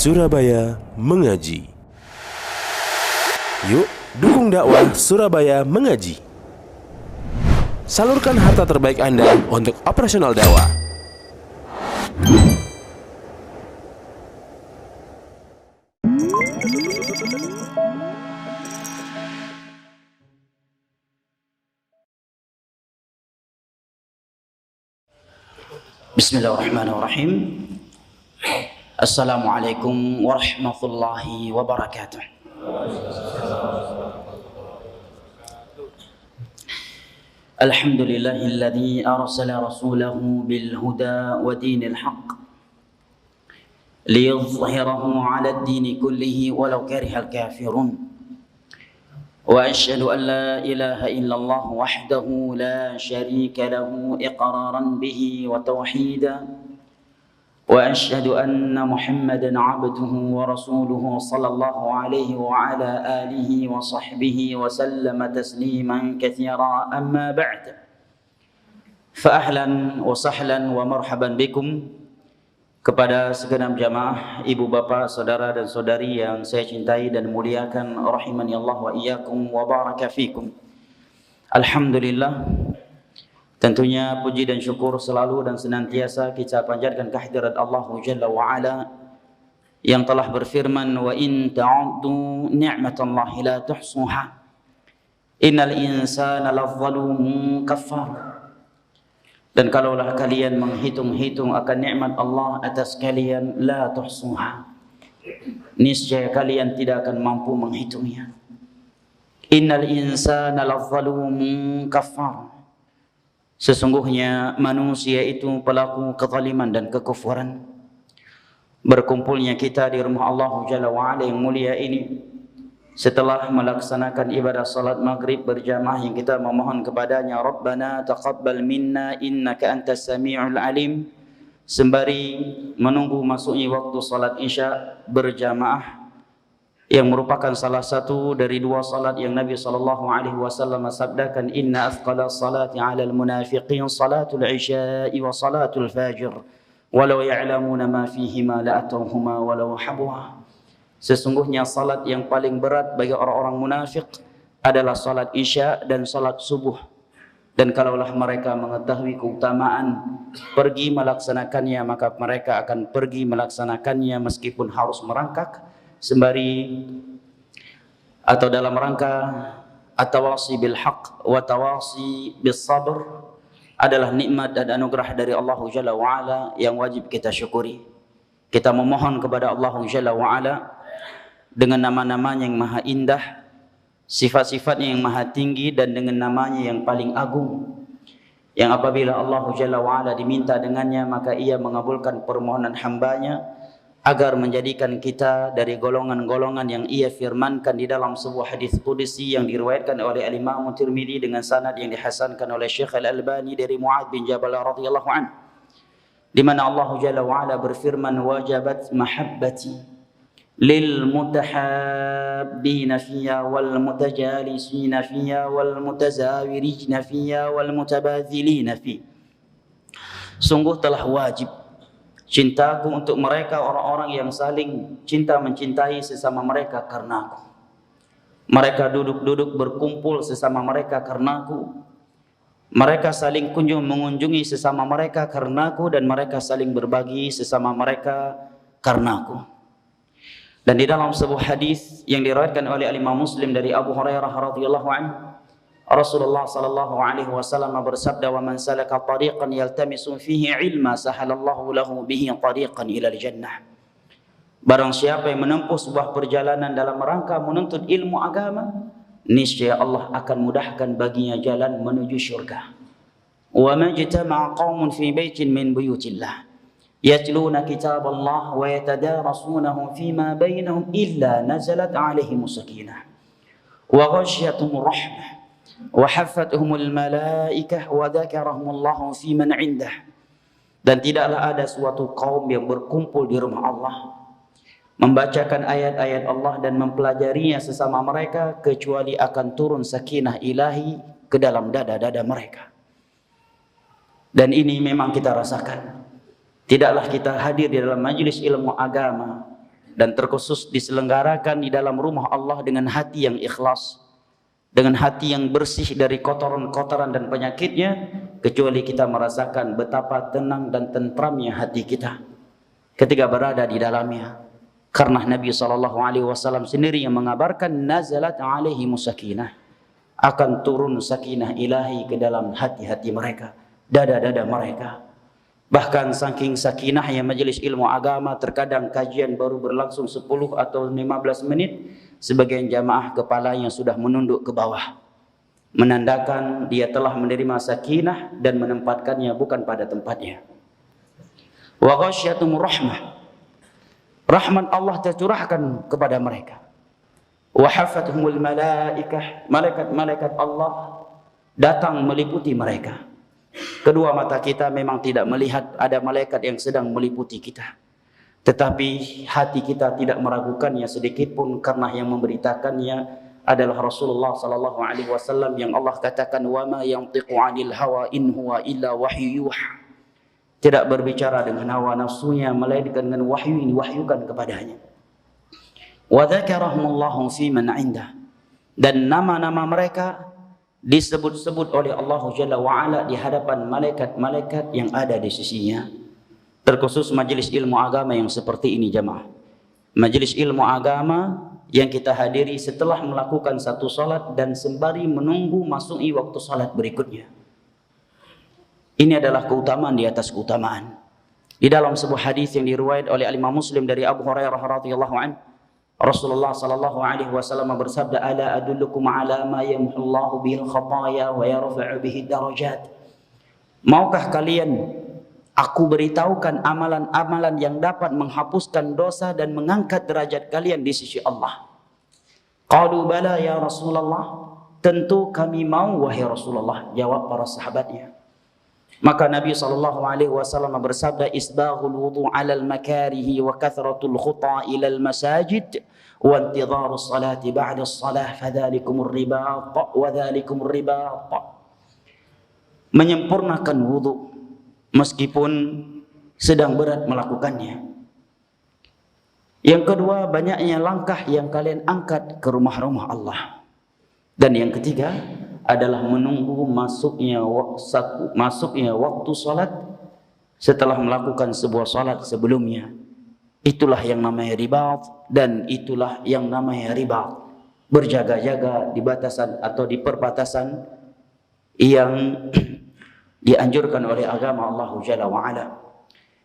Surabaya Mengaji. Yuk, dukung dakwah Surabaya Mengaji. Salurkan harta terbaik Anda untuk operasional dakwah. Bismillahirrahmanirrahim. Assalamualaikum warahmatullahi wabarakatuh. Alhamdulillahilladzi arsala rasulahu bil huda wa dinil haqq liyudhhirahu 'ala ad-dini kullihi walau karihal kafirun. Wa asyhadu an la ilaha illallah wahdahu la syarika lahu iqraran bihi wa tauhida. Wa asyhadu anna Muhammadan 'abduhu wa rasuluhu sallallahu alaihi wa ala alihi wa sahbihi wa sallama tasliman katsira, amma ba'd. Fa ahlan wa sahlan wa marhaban bikum. Kepada segenap jamaah, ibu bapa, saudara dan saudari yang saya cintai dan muliakan, rahimani Allah wa iyyakum wa baraka fikum. Alhamdulillah, tentunya puji dan syukur selalu dan senantiasa kita panjatkan kehadirat Allah Jalla wa Ala yang telah berfirman, wa in ta'uddu ni'matallahi la tuhsuha innal insana ladzalumun kafar. Dan kalaulah kalian menghitung-hitung akan nikmat Allah atas kalian, la tuhsuha, niscaya kalian tidak akan mampu menghitungnya. Innal insana ladzalumun kafar, sesungguhnya manusia itu pelaku kezaliman dan kekufuran. Berkumpulnya kita di rumah Allah Jalla wa Ala yang mulia ini, setelah melaksanakan ibadah salat maghrib berjamaah yang kita memohon kepadanya, Rabbana taqabbal minna innaka antas sami'ul alim, sembari menunggu masuknya waktu salat isya berjamaah yang merupakan salah satu dari dua salat yang Nabi SAW sabdakan, inna athqala salati 'alal munafiqin salatul isya'i wa salatul fajr walau ya'lamuna ma fihima la'atawhuma walau habwa. Sesungguhnya salat yang paling berat bagi orang-orang munafik adalah salat isya dan salat subuh. Dan kalaulah mereka mengetahui keutamaan pergi melaksanakannya, maka mereka akan pergi melaksanakannya meskipun harus merangkak, sembari atau dalam rangka at-tawasi bil haqq wa tawasi bis sabr, adalah nikmat dan anugerah dari Allah Jalla wa Ala yang wajib kita syukuri. Kita memohon kepada Allah Jalla wa Ala dengan nama-namanya yang maha indah, sifat-sifatnya yang maha tinggi, dan dengan namanya yang paling agung, yang apabila Allah Jalla wa'ala diminta dengannya, maka ia mengabulkan permohonan hambanya agar menjadikan kita dari golongan-golongan yang ia firmankan di dalam sebuah hadis qudsi yang diriwayatkan oleh Al-Imam Tirmidzi dengan sanad yang dihasankan oleh Syekh Al-Albani dari Mu'adz bin Jabal radhiyallahu anhu, di mana Allah Jalla wa'ala berfirman, wajabat mahabbati lil mutahabbina fiya wal mutajalisina fiya wal mutazawirina fiya wal mutabadzilina fi. Sungguh telah wajib cintaku untuk mereka, orang-orang yang saling cinta mencintai sesama mereka karenaku. Mereka duduk-duduk berkumpul sesama mereka karenaku. Mereka saling kunjung mengunjungi sesama mereka karenaku, dan mereka saling berbagi sesama mereka karenaku. Dan di dalam sebuah hadis yang diriwayatkan oleh Imam Muslim dari Abu Hurairah radhiyallahu anhu, Rasulullah sallallahu alaihi wasallam bersabda, "Wa man salaka tariqan yaltamisu fihi ilma sahalallahu lahu bihi tariqan ila al-jannah." Barang siapa yang menempuh sebuah perjalanan dalam rangka menuntut ilmu agama, niscaya Allah akan mudahkan baginya jalan menuju syurga. Wa majtama'a qaumun fi baitin min buyutillah yatluna kitaballah wa yatadarasunahu fima bainahum illa nazalat alaihimus sakinah wa ghashiyatuhumur rahmah wa haffatuhumul malaikah wa dzakarahumullahu fi man indah. Dan tidaklah ada suatu kaum yang berkumpul di rumah Allah, membacakan ayat-ayat Allah dan mempelajarinya sesama mereka, kecuali akan turun sakinah ilahi ke dalam dada-dada mereka. Dan ini memang kita rasakan. Tidaklah kita hadir di dalam majelis ilmu agama dan terkhusus diselenggarakan di dalam rumah Allah dengan hati yang ikhlas, dengan hati yang bersih dari kotoran-kotoran dan penyakitnya, kecuali kita merasakan betapa tenang dan tentramnya hati kita ketika berada di dalamnya. Karena Nabi SAW sendiri yang mengabarkan, nazalat alaihi musakinah, akan turun sakinah ilahi ke dalam hati-hati mereka, dada-dada mereka. Bahkan saking sakinahnya majelis ilmu agama, terkadang kajian baru berlangsung 10 atau 15 menit, sebagian jamaah kepalanya sudah menunduk ke bawah, menandakan dia telah menerima sakinah dan menempatkannya bukan pada tempatnya. Wa ghasyatumur rahmah, rahmat Allah tercurahkan kepada mereka. Wa hafathumul malaikah, malaikat-malaikat Allah datang meliputi mereka. Kedua mata kita memang tidak melihat ada malaikat yang sedang meliputi kita, tetapi hati kita tidak meragukannya sedikit pun, karena yang memberitakannya adalah Rasulullah sallallahu alaihi wasallam yang Allah katakan, wa ma yantiqu 'anil hawa in huwa illa wahyu yuha. Tidak berbicara dengan hawa nafsunya, melainkan dengan wahyu yang diwahyukan kepadanya. Wa dzakarahumullahu fi man 'indah, dan nama-nama mereka disebut-sebut oleh Allah Jalla wa'ala di hadapan malaikat-malaikat yang ada di sisinya. Terkhusus majelis ilmu agama yang seperti ini jamaah, majelis ilmu agama yang kita hadiri setelah melakukan satu salat dan sembari menunggu masuki waktu salat berikutnya. Ini adalah keutamaan di atas keutamaan. Di dalam sebuah hadis yang diriwayat oleh Imam Muslim dari Abu Hurairah radhiyallahu anhu, Rasulullah sallallahu alaihi wasallam bersabda, ala adullukum ala ma yamhullahu bihil khataya wa yarfa'u bihi darajat. Maukah kalian aku beritahukan amalan-amalan yang dapat menghapuskan dosa dan mengangkat derajat kalian di sisi Allah? Qalu bala ya Rasulullah, tentu kami mau wahai Rasulullah, jawab para sahabatnya. Maka Nabi SAW bersabda, isbaghul wudu' 'alal makarihi wa kathratul khuta' ilal masajid wa intidharus salati ba'da as-salah fadzalikumur ribat wa dzalikumur ribat. Menyempurnakan wudu meskipun sedang berat melakukannya. Yang kedua, banyaknya langkah yang kalian angkat ke rumah-rumah Allah. Dan yang ketiga adalah menunggu masuknya waktu salat setelah melakukan sebuah salat sebelumnya. Itulah yang namanya ribat, dan itulah yang namanya ribat, berjaga-jaga di batasan atau di perbatasan yang dianjurkan oleh agama Allah Jalla wa'ala.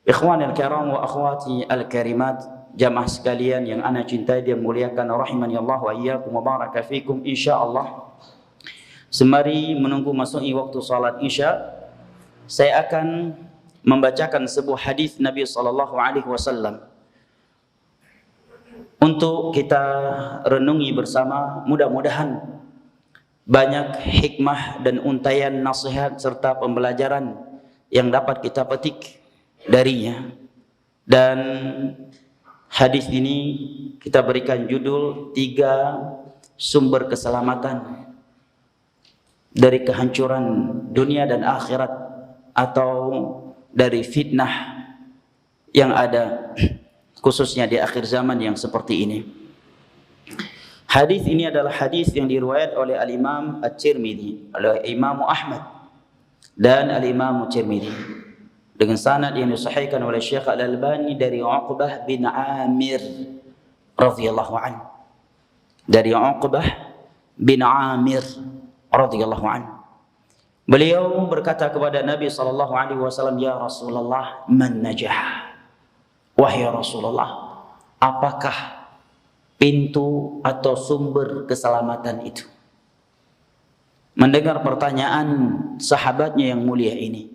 Ikhwan al-kiram wa akhwati al-karimat, jamaah sekalian yang ana cintai dan muliakan, rahimani Allah wa iyyakum wa baraka fikum. Insyaallah sembari menunggu masuknya waktu salat Isya, saya akan membacakan sebuah hadis Nabi sallallahu alaihi wasallam untuk kita renungi bersama. Mudah-mudahan banyak hikmah dan untaian nasihat serta pembelajaran yang dapat kita petik darinya. Dan hadis ini kita berikan judul 3 sumber keselamatan dari kehancuran dunia dan akhirat, atau dari fitnah yang ada khususnya di akhir zaman yang seperti ini. Hadis ini adalah hadis yang diriwayat oleh Al-Imam At-Tirmidzi, oleh Imam Ahmad dan Al-Imam At-Tirmidzi dengan sanad yang disahihkan oleh Syekh Al-Albani dari Uqbah bin Amir radhiyallahu anhu. Dari Uqbah bin Amir radhiyallahu anhu, beliau berkata kepada Nabi sallallahu alaihi wasallam, ya Rasulullah, man najah? Wahai Rasulullah, apakah pintu atau sumber keselamatan itu? Mendengar pertanyaan sahabatnya yang mulia ini,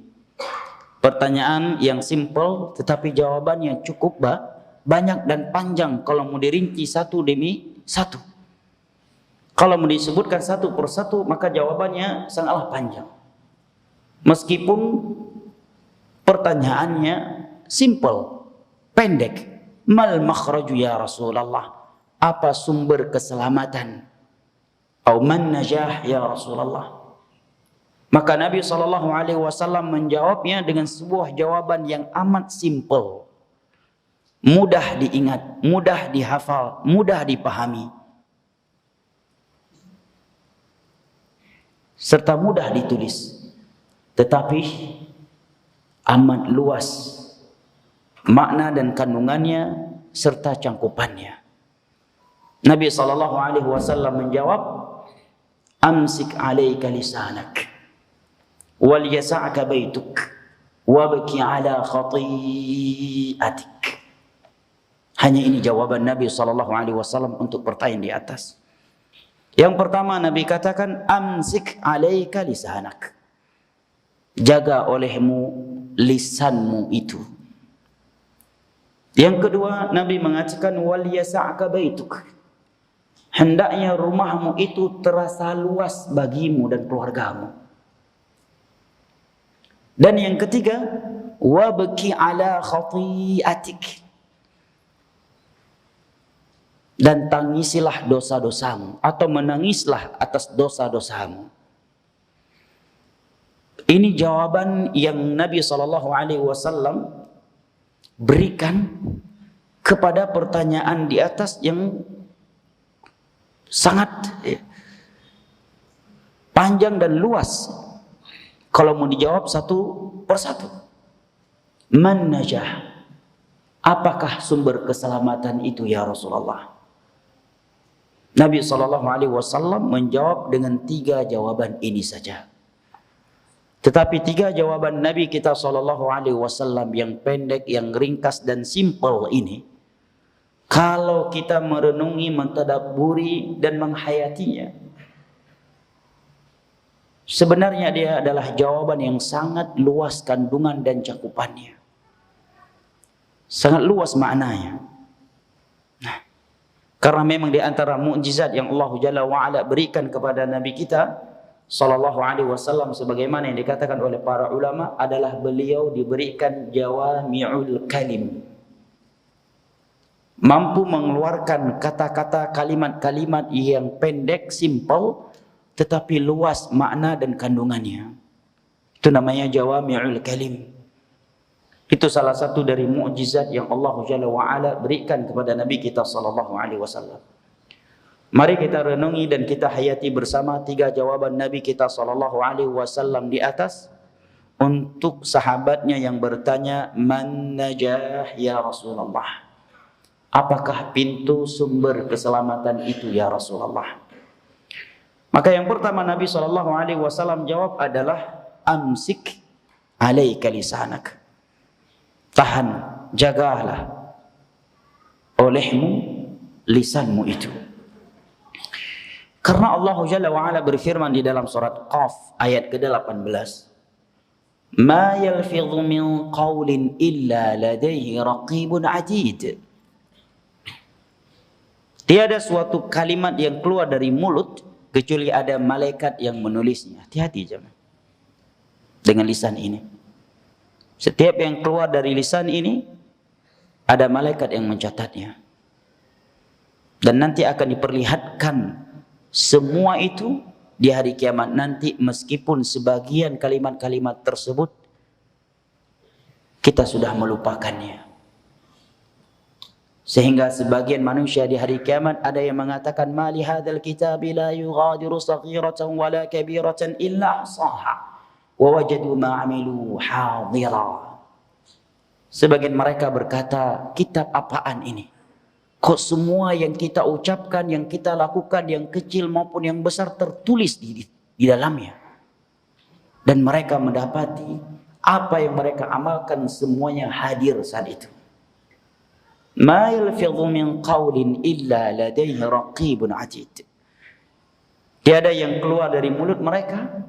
pertanyaan yang simple tetapi jawabannya cukup banyak dan panjang kalau mau dirinci satu demi satu. Kalau mau disebutkan satu persatu maka jawabannya sangatlah panjang. Meskipun pertanyaannya simple, pendek. Mal makhraju ya Rasulullah? Apa sumber keselamatan? Atau man najah ya Rasulullah? Maka Nabi SAW menjawabnya dengan sebuah jawaban yang amat simple. mudah diingat, mudah dihafal, mudah dipahami, serta mudah ditulis, tetapi amat luas makna dan kandungannya serta cangkupannya. Nabi SAW menjawab, amsik alaika lisanak wal yasa'ka baituk wabki ala khati'atik. Hanya ini jawaban Nabi SAW untuk pertanyaan di atas. Yang pertama Nabi katakan, amsik alaika lisanak, jaga olehmu lisanmu itu. Yang kedua Nabi mengatakan, wal yasa'ka baituk, hendaknya rumahmu itu terasa luas bagimu dan keluargamu. Dan yang ketiga, wabki ala khati'atik, dan tangisilah dosa-dosamu atau menangislah atas dosa-dosamu. Ini jawaban yang Nabi SAW berikan kepada pertanyaan di atas yang sangat panjang dan luas. Kalau mau dijawab satu persatu. Man najah, apakah sumber keselamatan itu ya Rasulullah? Nabi SAW menjawab dengan 3 jawaban ini saja. Tetapi 3 jawaban Nabi kita SAW yang pendek, yang ringkas dan simple ini, kalau kita merenungi, mentadabburi dan menghayatinya, sebenarnya dia adalah jawaban yang sangat luas kandungan dan cakupannya. Sangat luas maknanya. Nah, karena memang di antara mukjizat yang Allah Jalla wa'ala berikan kepada Nabi kita SAW, sebagaimana yang dikatakan oleh para ulama, adalah beliau diberikan jawami'ul kalim, mampu mengeluarkan kata-kata, kalimat-kalimat yang pendek, simple, tetapi luas makna dan kandungannya. Itu namanya jawami'ul kalim. Itu salah satu dari mukjizat yang Allah Jalla wa'ala berikan kepada Nabi kita SAW. Mari kita renungi dan kita hayati bersama 3 jawaban Nabi kita SAW di atas untuk sahabatnya yang bertanya, man najah ya Rasulullah, apakah pintu sumber keselamatan itu ya Rasulullah? Maka yang pertama Nabi SAW jawab adalah, amsik alaika lisanak, tahan, jagalah olehmu lisanmu itu. Karena Allah Jalla wa'ala berfirman di dalam surat Qaf ayat ke-18, ma yalfidhu min qawlin illa ladaihi raqibun atid. Tiada suatu kalimat yang keluar dari mulut kecuali ada malaikat yang menulisnya. Hati-hati jemaah dengan lisan ini. Setiap yang keluar dari lisan ini ada malaikat yang mencatatnya. Dan nanti akan diperlihatkan semua itu di hari kiamat nanti, meskipun sebagian kalimat-kalimat tersebut kita sudah melupakannya. Sehingga sebagian manusia di hari kiamat ada yang mengatakan, ma li hadzal kitabi la yughadiru saghiratan wala kabiratan illa ahsaha wa wajadu ma amilu hadira. Sebagian mereka berkata, kitab apaan ini? Kok semua yang kita ucapkan, yang kita lakukan, yang kecil maupun yang besar tertulis di dalamnya. Dan mereka mendapati apa yang mereka amalkan semuanya hadir saat itu. Ma yalfidhu min qawlin illa ladaihi raqibun atid. Tiada yang keluar dari mulut mereka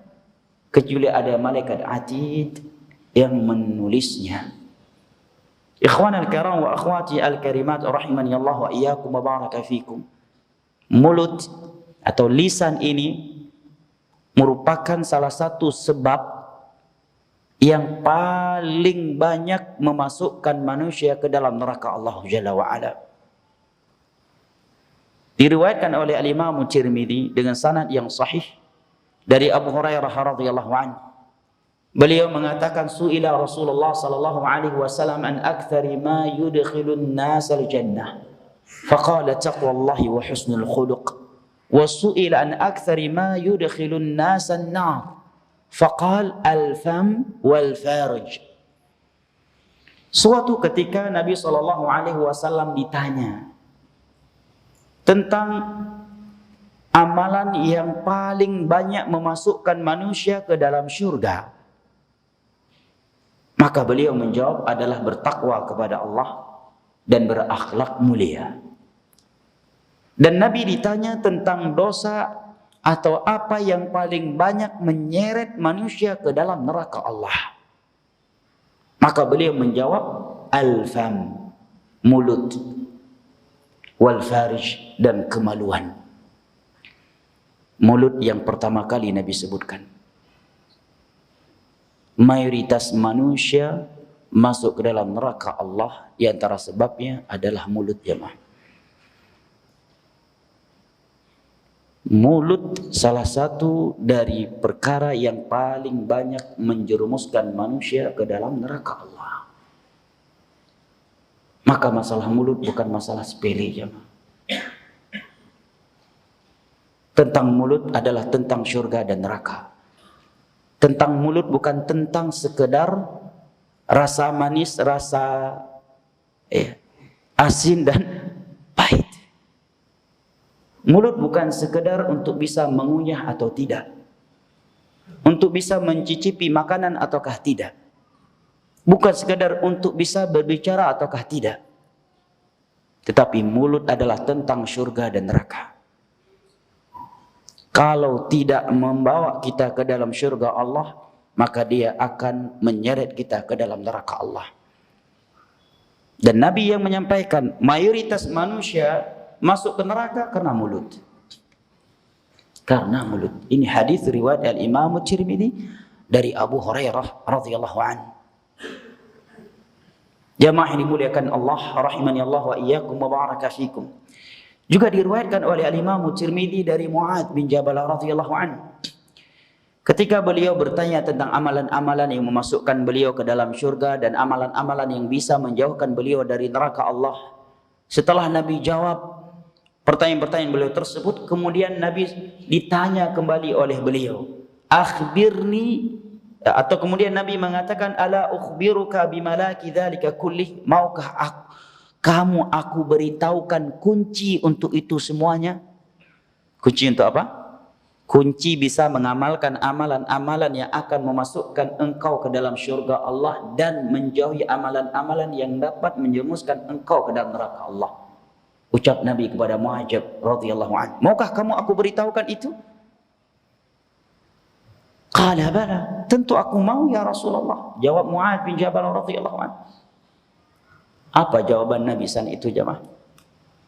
kecuali ada malaikat atid yang menulisnya. Ikhwan al-kiram wa akhwati al-karimat rahimani Allah wa iyyakum wa baraka fikum. Mulut atau lisan ini merupakan salah satu sebab yang paling banyak memasukkan manusia ke dalam neraka Allah Jalla wa'ala. Diriwayatkan oleh al-Imam Tirmidzi dengan sanad yang sahih dari Abu Hurairah radhiyallahu anhu, Beliau mengatakan su'ila Rasulullah sallallahu alaihi wasallam an aktsari ma yudkhilun nas al-jannah. Faqala taqwallahi wa husnul khuluq. Wa su'ila an aktsari ma yudkhilun nas an-nar. Faqala al-fam wal farj. Suatu ketika Nabi sallallahu alaihi wasallam ditanya tentang amalan yang paling banyak memasukkan manusia ke dalam syurga. Maka beliau menjawab adalah bertakwa kepada Allah dan berakhlak mulia. Dan Nabi ditanya tentang dosa atau apa yang paling banyak menyeret manusia ke dalam neraka Allah. Maka beliau menjawab al-fam, mulut, wal farj, dan kemaluan. Mulut yang pertama kali Nabi sebutkan. Mayoritas manusia masuk ke dalam neraka Allah, di antara sebabnya adalah mulut, jemaah. Mulut salah satu dari perkara yang paling banyak menjerumuskan manusia ke dalam neraka Allah. Maka masalah mulut bukan masalah sepele, jemaah. Tentang mulut adalah tentang syurga dan neraka. Tentang mulut bukan tentang sekedar rasa manis, rasa asin dan pahit. Mulut bukan sekedar untuk bisa mengunyah atau tidak, untuk bisa mencicipi makanan ataukah tidak, bukan sekedar untuk bisa berbicara ataukah tidak. Tetapi mulut adalah tentang syurga dan neraka. Kalau tidak membawa kita ke dalam syurga Allah, maka dia akan menyeret kita ke dalam neraka Allah. Dan Nabi yang menyampaikan mayoritas manusia masuk ke neraka karena mulut. Karena mulut. Ini hadis riwayat Al-Imam Tirmidzi dari Abu Hurairah radhiyallahu anhu. Jamaah yang dimuliakan Allah, rahimani Allah wa iyyakum wa baraka fikum. Juga diriwayatkan oleh Al-Imam Tirmidzi dari Mu'adz bin Jabal radhiyallahu anhu. Ketika beliau bertanya tentang amalan-amalan yang memasukkan beliau ke dalam syurga dan amalan-amalan yang bisa menjauhkan beliau dari neraka Allah. Setelah Nabi jawab pertanyaan-pertanyaan beliau tersebut, kemudian Nabi ditanya kembali oleh beliau, akhbirni, atau kemudian Nabi mengatakan, ala ukhbiruka bimalaki dzalika kullih, maukah aku beritahukan kunci untuk itu semuanya? Kunci untuk apa? Kunci bisa mengamalkan amalan-amalan yang akan memasukkan engkau ke dalam syurga Allah dan menjauhi amalan-amalan yang dapat menjerumuskan engkau ke dalam neraka Allah. Ucap Nabi kepada Mu'adz radhiyallahu anhu, maukah kamu aku beritahukan itu? Qala bala, tentu aku mau ya Rasulullah. Jawab Mu'adz bin Jabal radhiyallahu anhu. Apa jawaban Nabi saat itu, jemaah?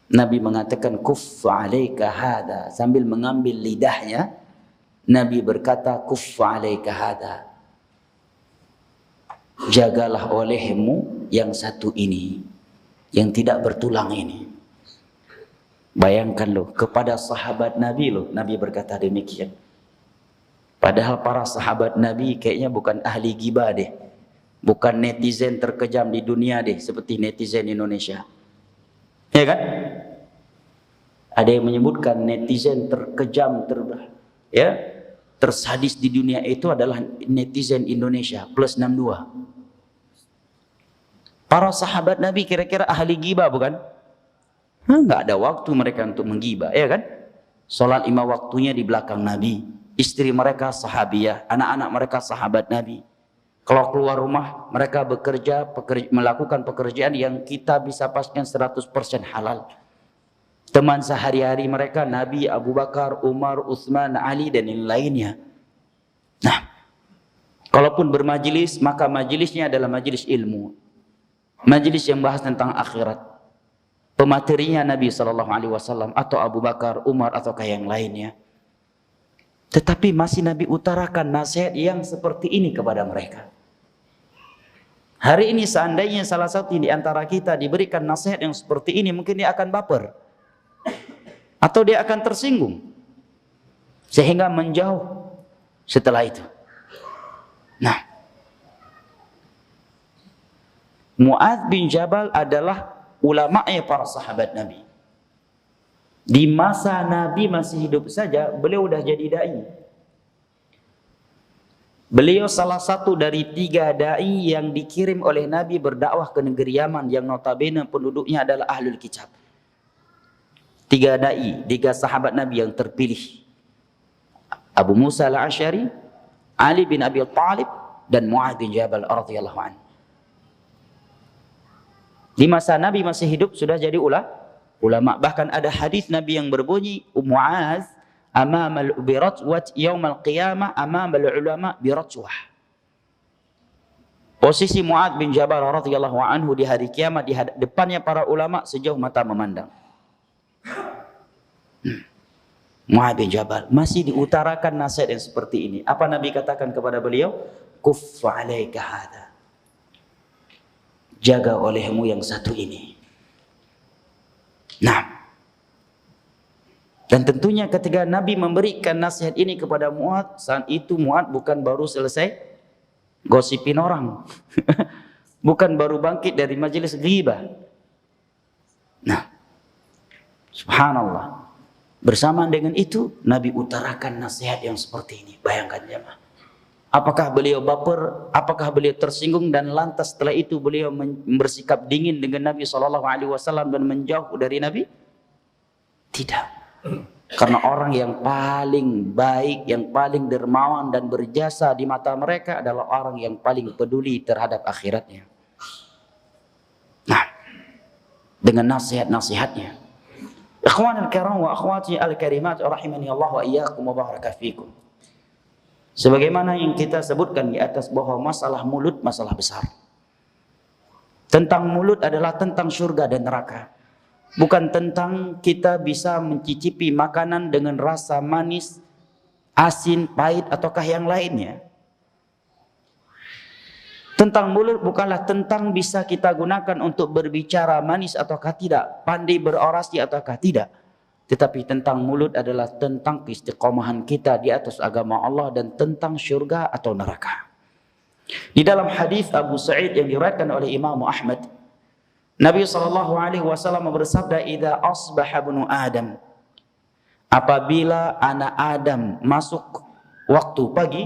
Nabi mengatakan kuffa alaika hada, sambil mengambil lidahnya Nabi berkata kuffa alaika hada, jagalah olehmu yang satu ini, yang tidak bertulang ini. Bayangkan loh, kepada sahabat Nabi loh Nabi berkata demikian. Padahal para sahabat Nabi kayaknya bukan ahli ghibah deh, bukan netizen terkejam di dunia deh seperti netizen Indonesia, ya kan? Ada yang menyebutkan netizen terkejam, tersadis di dunia itu adalah netizen Indonesia plus 62. Para sahabat Nabi kira-kira ahli ghibah bukan? Nggak ada waktu mereka untuk menggibah, ya kan? Salat 5 waktunya di belakang Nabi, istri mereka sahabiyah, anak-anak mereka sahabat Nabi. Kalau keluar rumah mereka bekerja, melakukan pekerjaan yang kita bisa pastikan 100% halal. Teman sehari-hari mereka Nabi, Abu Bakar, Umar, Utsman, Ali dan yang lainnya. Nah, kalaupun bermajelis maka majelisnya adalah majelis ilmu, majelis yang bahas tentang akhirat. Pematerinya Nabi SAW atau Abu Bakar, Umar ataukah yang lainnya. Tetapi masih Nabi utarakan nasihat yang seperti ini kepada mereka. Hari ini seandainya salah satu di antara kita diberikan nasihat yang seperti ini, mungkin dia akan baper. Atau dia akan tersinggung. Sehingga menjauh setelah itu. Nah, Mu'adz bin Jabal adalah ulama' para sahabat Nabi. Di masa Nabi masih hidup saja, beliau udah jadi dai. Beliau salah satu dari 3 dai yang dikirim oleh Nabi berdakwah ke negeri Yaman yang notabene penduduknya adalah ahlul kitab. 3 dai, 3 sahabat Nabi yang terpilih. Abu Musa al-Asy'ari, Ali bin Abi Thalib, dan Mu'adz bin Jabal radhiyallahu anhu. Di masa Nabi masih hidup sudah jadi ulama. Bahkan ada hadis Nabi yang berbunyi, Mu'adz amamal biratwat yaumal qiyamah amamal ulama biratwah. Posisi Mu'adz bin Jabal radhiyallahu anhu di hari kiamat di depannya para ulama sejauh mata memandang. Mu'adz bin Jabal masih diutarakan nasihat yang seperti ini. Apa Nabi katakan kepada beliau? Kuffa 'alaika hadza. Jaga olehmu yang satu ini. Nah, dan tentunya ketika Nabi memberikan nasihat ini kepada Mu'adz, saat itu Mu'adz bukan baru selesai gosipin orang. Bukan baru bangkit dari majelis ghibah. Nah, subhanallah. Bersamaan dengan itu, Nabi utarakan nasihat yang seperti ini. Bayangkan jemaah. Apakah beliau baper? Apakah beliau tersinggung dan lantas setelah itu beliau bersikap dingin dengan Nabi SAW dan menjauh dari Nabi? Tidak. Karena orang yang paling baik, yang paling dermawan dan berjasa di mata mereka adalah orang yang paling peduli terhadap akhiratnya. Nah, dengan nasihat-nasihatnya. Ikhwanul kiram wa akhwati al-karimat rahimani Allah wa iyyakum wa baraka fikum. Sebagaimana yang kita sebutkan di atas bahwa masalah mulut masalah besar. Tentang mulut adalah tentang surga dan neraka. Bukan tentang kita bisa mencicipi makanan dengan rasa manis, asin, pahit ataukah yang lainnya. Tentang mulut bukanlah tentang bisa kita gunakan untuk berbicara manis ataukah tidak, pandai berorasi ataukah tidak. Tetapi tentang mulut adalah tentang keistiqomahan kita di atas agama Allah dan tentang syurga atau neraka. Di dalam hadis Abu Sa'id yang diriwayatkan oleh Imam Ahmad, Nabi SAW bersabda, "Idza asbaha ibnu Adam," apabila anak Adam masuk waktu pagi,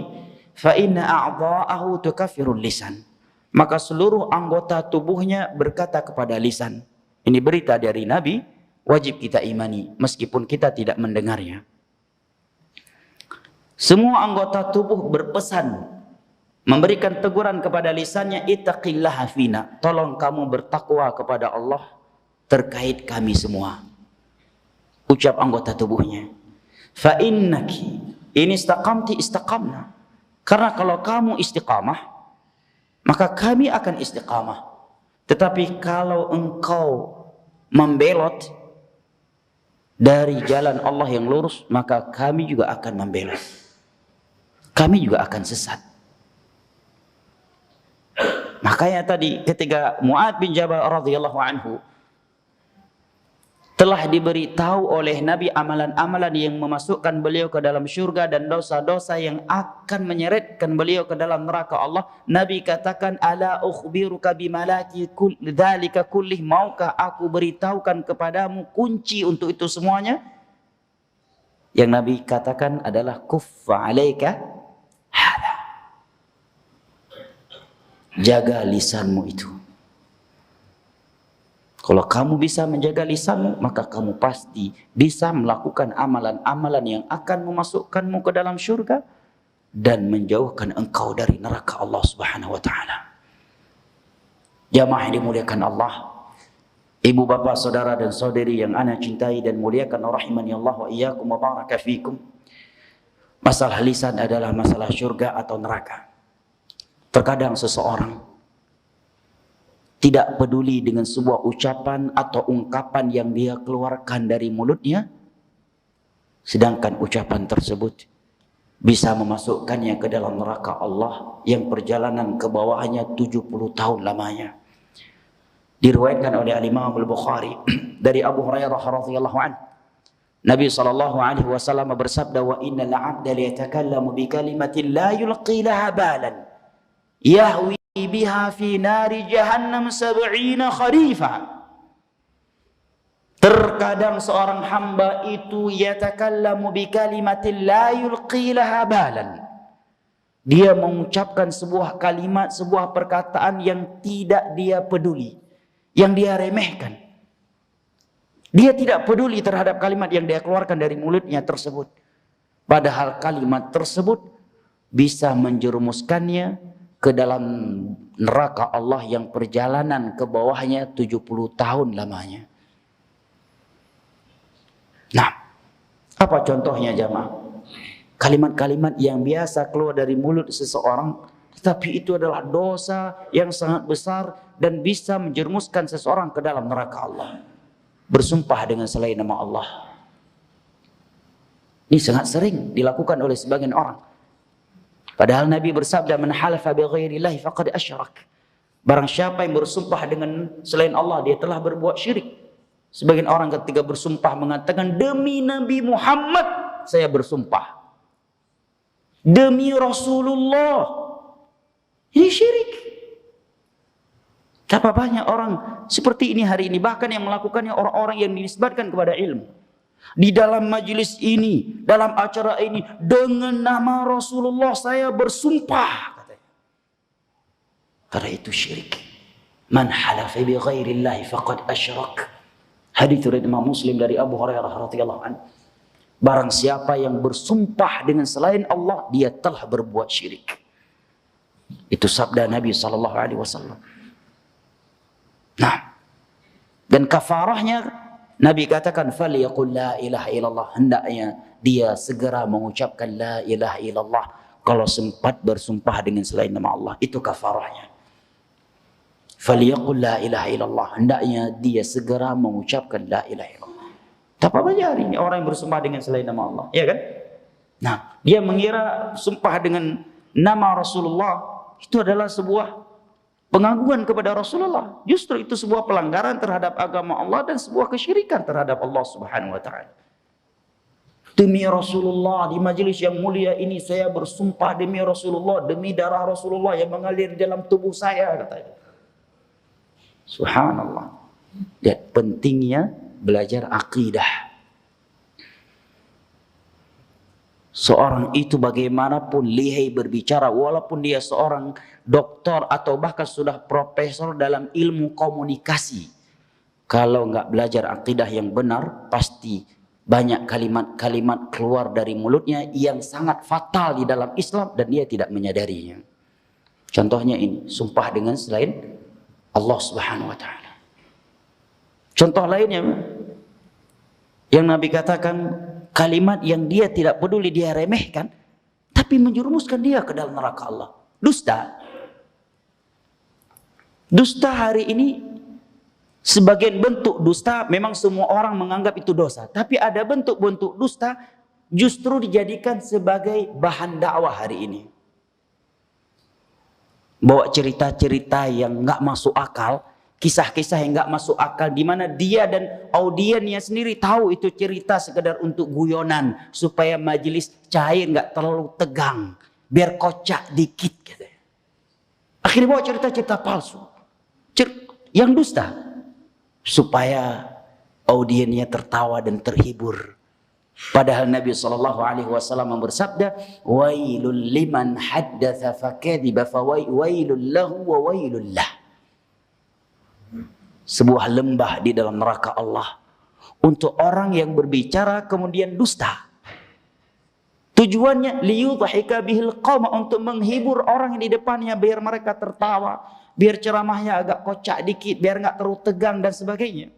fa inna a'dha'ahu tukaffirul lisan, maka seluruh anggota tubuhnya berkata kepada lisan. Ini berita dari Nabi. Wajib kita imani meskipun kita tidak mendengarnya. Semua anggota tubuh berpesan, memberikan teguran kepada lisannya, ittaqillaha fina, tolong kamu bertakwa kepada Allah terkait kami semua. Ucap anggota tubuhnya, fa innaki in istaqamti istaqamna, karena kalau kamu istiqamah maka kami akan istiqamah. Tetapi kalau engkau membelot dari jalan Allah yang lurus, maka kami juga akan membelot. Kami juga akan sesat. Makanya tadi ketika Mu'adz bin Jabal radhiyallahu anhu telah diberitahu oleh Nabi amalan-amalan yang memasukkan beliau ke dalam syurga dan dosa-dosa yang akan menyeretkan beliau ke dalam neraka Allah, Nabi katakan, ala ukhbiruka bimalaki dzalika kullih, maukah aku beritahukan kepadamu kunci untuk itu semuanya? Yang Nabi katakan adalah kuffa 'alaika hadza, jaga lisanmu itu. Kalau kamu bisa menjaga lisanmu, maka kamu pasti bisa melakukan amalan-amalan yang akan memasukkanmu ke dalam syurga dan menjauhkan engkau dari neraka Allah Subhanahu wa taala. Jamaah yang dimuliakan Allah, ibu bapak, saudara dan saudari yang ana cintai dan muliakan, rahimani Allah wa iyyakum wa baraka fikum. Masalah lisan adalah masalah syurga atau neraka. Terkadang seseorang tidak peduli dengan sebuah ucapan atau ungkapan yang dia keluarkan dari mulutnya, sedangkan ucapan tersebut bisa memasukkannya ke dalam neraka Allah yang perjalanan ke bawahnya 70 tahun lamanya. Diriwayatkan oleh Imam Al-Bukhari dari Abu Hurairah radhiyallahu anhu, Nabi SAW bersabda, wa innal 'abda la yatakallamu bi kalimatin la yulqi laha balan yahwi biha fi nari jahannam sab'ina kharifa. Terkadang seorang hamba itu yatakallamu bi kalimatin la yulqi laha balan. Dia mengucapkan sebuah kalimat, sebuah perkataan yang tidak dia peduli, yang dia remehkan. Dia tidak peduli terhadap kalimat yang dia keluarkan dari mulutnya tersebut. Padahal kalimat tersebut bisa menjerumuskannya ke dalam neraka Allah yang perjalanan ke bawahnya 70 tahun lamanya. Nah, apa contohnya jamaah? Kalimat-kalimat yang biasa keluar dari mulut seseorang, tetapi itu adalah dosa yang sangat besar dan bisa menjerumuskan seseorang ke dalam neraka Allah. Bersumpah dengan selain nama Allah. Ini sangat sering dilakukan oleh sebagian orang. Padahal Nabi bersabda, "Man halafa bi ghairillahi faqad asyrak." Barang siapa yang bersumpah dengan selain Allah, dia telah berbuat syirik. Sebagian orang ketika bersumpah mengatakan, demi Nabi Muhammad saya bersumpah, demi Rasulullah. Ini syirik. Betapa banyak orang seperti ini hari ini, bahkan yang melakukannya orang-orang yang dinisbatkan kepada ilmu. Di dalam majelis ini, dalam acara ini, dengan nama Rasulullah saya bersumpah, katanya. Karena itu syirik. Man halafa bi ghairillahi faqad asyrak. Hadits riwayat Imam Muslim dari Abu Hurairah radhiyallahu anhu. Barang siapa yang bersumpah dengan selain Allah, dia telah berbuat syirik. Itu sabda Nabi sallallahu alaihi wasallam. Nah, dan kafarahnya Nabi katakan, "Falyaqul la ilaha illallah." Hendaknya dia segera mengucapkan la ilaha illallah kalau sempat bersumpah dengan selain nama Allah. Itu kafarahnya. Falyaqul la ilaha illallah. Hendaknya dia segera mengucapkan la ilaha illallah. Tapi banyak hari ini orang yang bersumpah dengan selain nama Allah, ya kan? Nah, dia mengira sumpah dengan nama Rasulullah itu adalah sebuah pengagungan kepada Rasulullah. Justru itu sebuah pelanggaran terhadap agama Allah dan sebuah kesyirikan terhadap Allah Subhanahu wa taala. Demi Rasulullah, di majelis yang mulia ini saya bersumpah demi Rasulullah, demi darah Rasulullah yang mengalir dalam tubuh saya, katanya. Subhanallah. Dan pentingnya belajar akidah. Seorang itu bagaimanapun lihai berbicara, walaupun dia seorang doktor atau bahkan sudah profesor dalam ilmu komunikasi, kalau nggak belajar akidah yang benar, pasti banyak kalimat-kalimat keluar dari mulutnya yang sangat fatal di dalam Islam dan dia tidak menyadarinya. Contohnya ini, sumpah dengan selain Allah Subhanahu wa taala. Contoh lainnya yang Nabi katakan, kalimat yang dia tidak peduli, dia remehkan, tapi menjerumuskan dia ke dalam neraka Allah. Dusta. Dusta hari ini, sebagian bentuk dusta memang semua orang menganggap itu dosa, tapi ada bentuk-bentuk dusta justru dijadikan sebagai bahan dakwah hari ini. Bawa cerita-cerita yang nggak masuk akal, kisah-kisah yang nggak masuk akal, di mana dia dan audiennya sendiri tahu itu cerita sekedar untuk guyonan supaya majelis cair, nggak terlalu tegang, biar kocak dikit, gitu. Akhirnya bawa cerita-cerita palsu, yang dusta, supaya audiennya tertawa dan terhibur. Padahal Nabi SAW bersabda, wailul liman haddatha fakadiba fawailul lahu wa wailul lah. Sebuah lembah di dalam neraka Allah untuk orang yang berbicara kemudian dusta. Tujuannya liyudhika bihil qauma, untuk menghibur orang yang di depannya biar mereka tertawa, biar ceramahnya agak kocak dikit, biar nggak terlalu tegang dan sebagainya.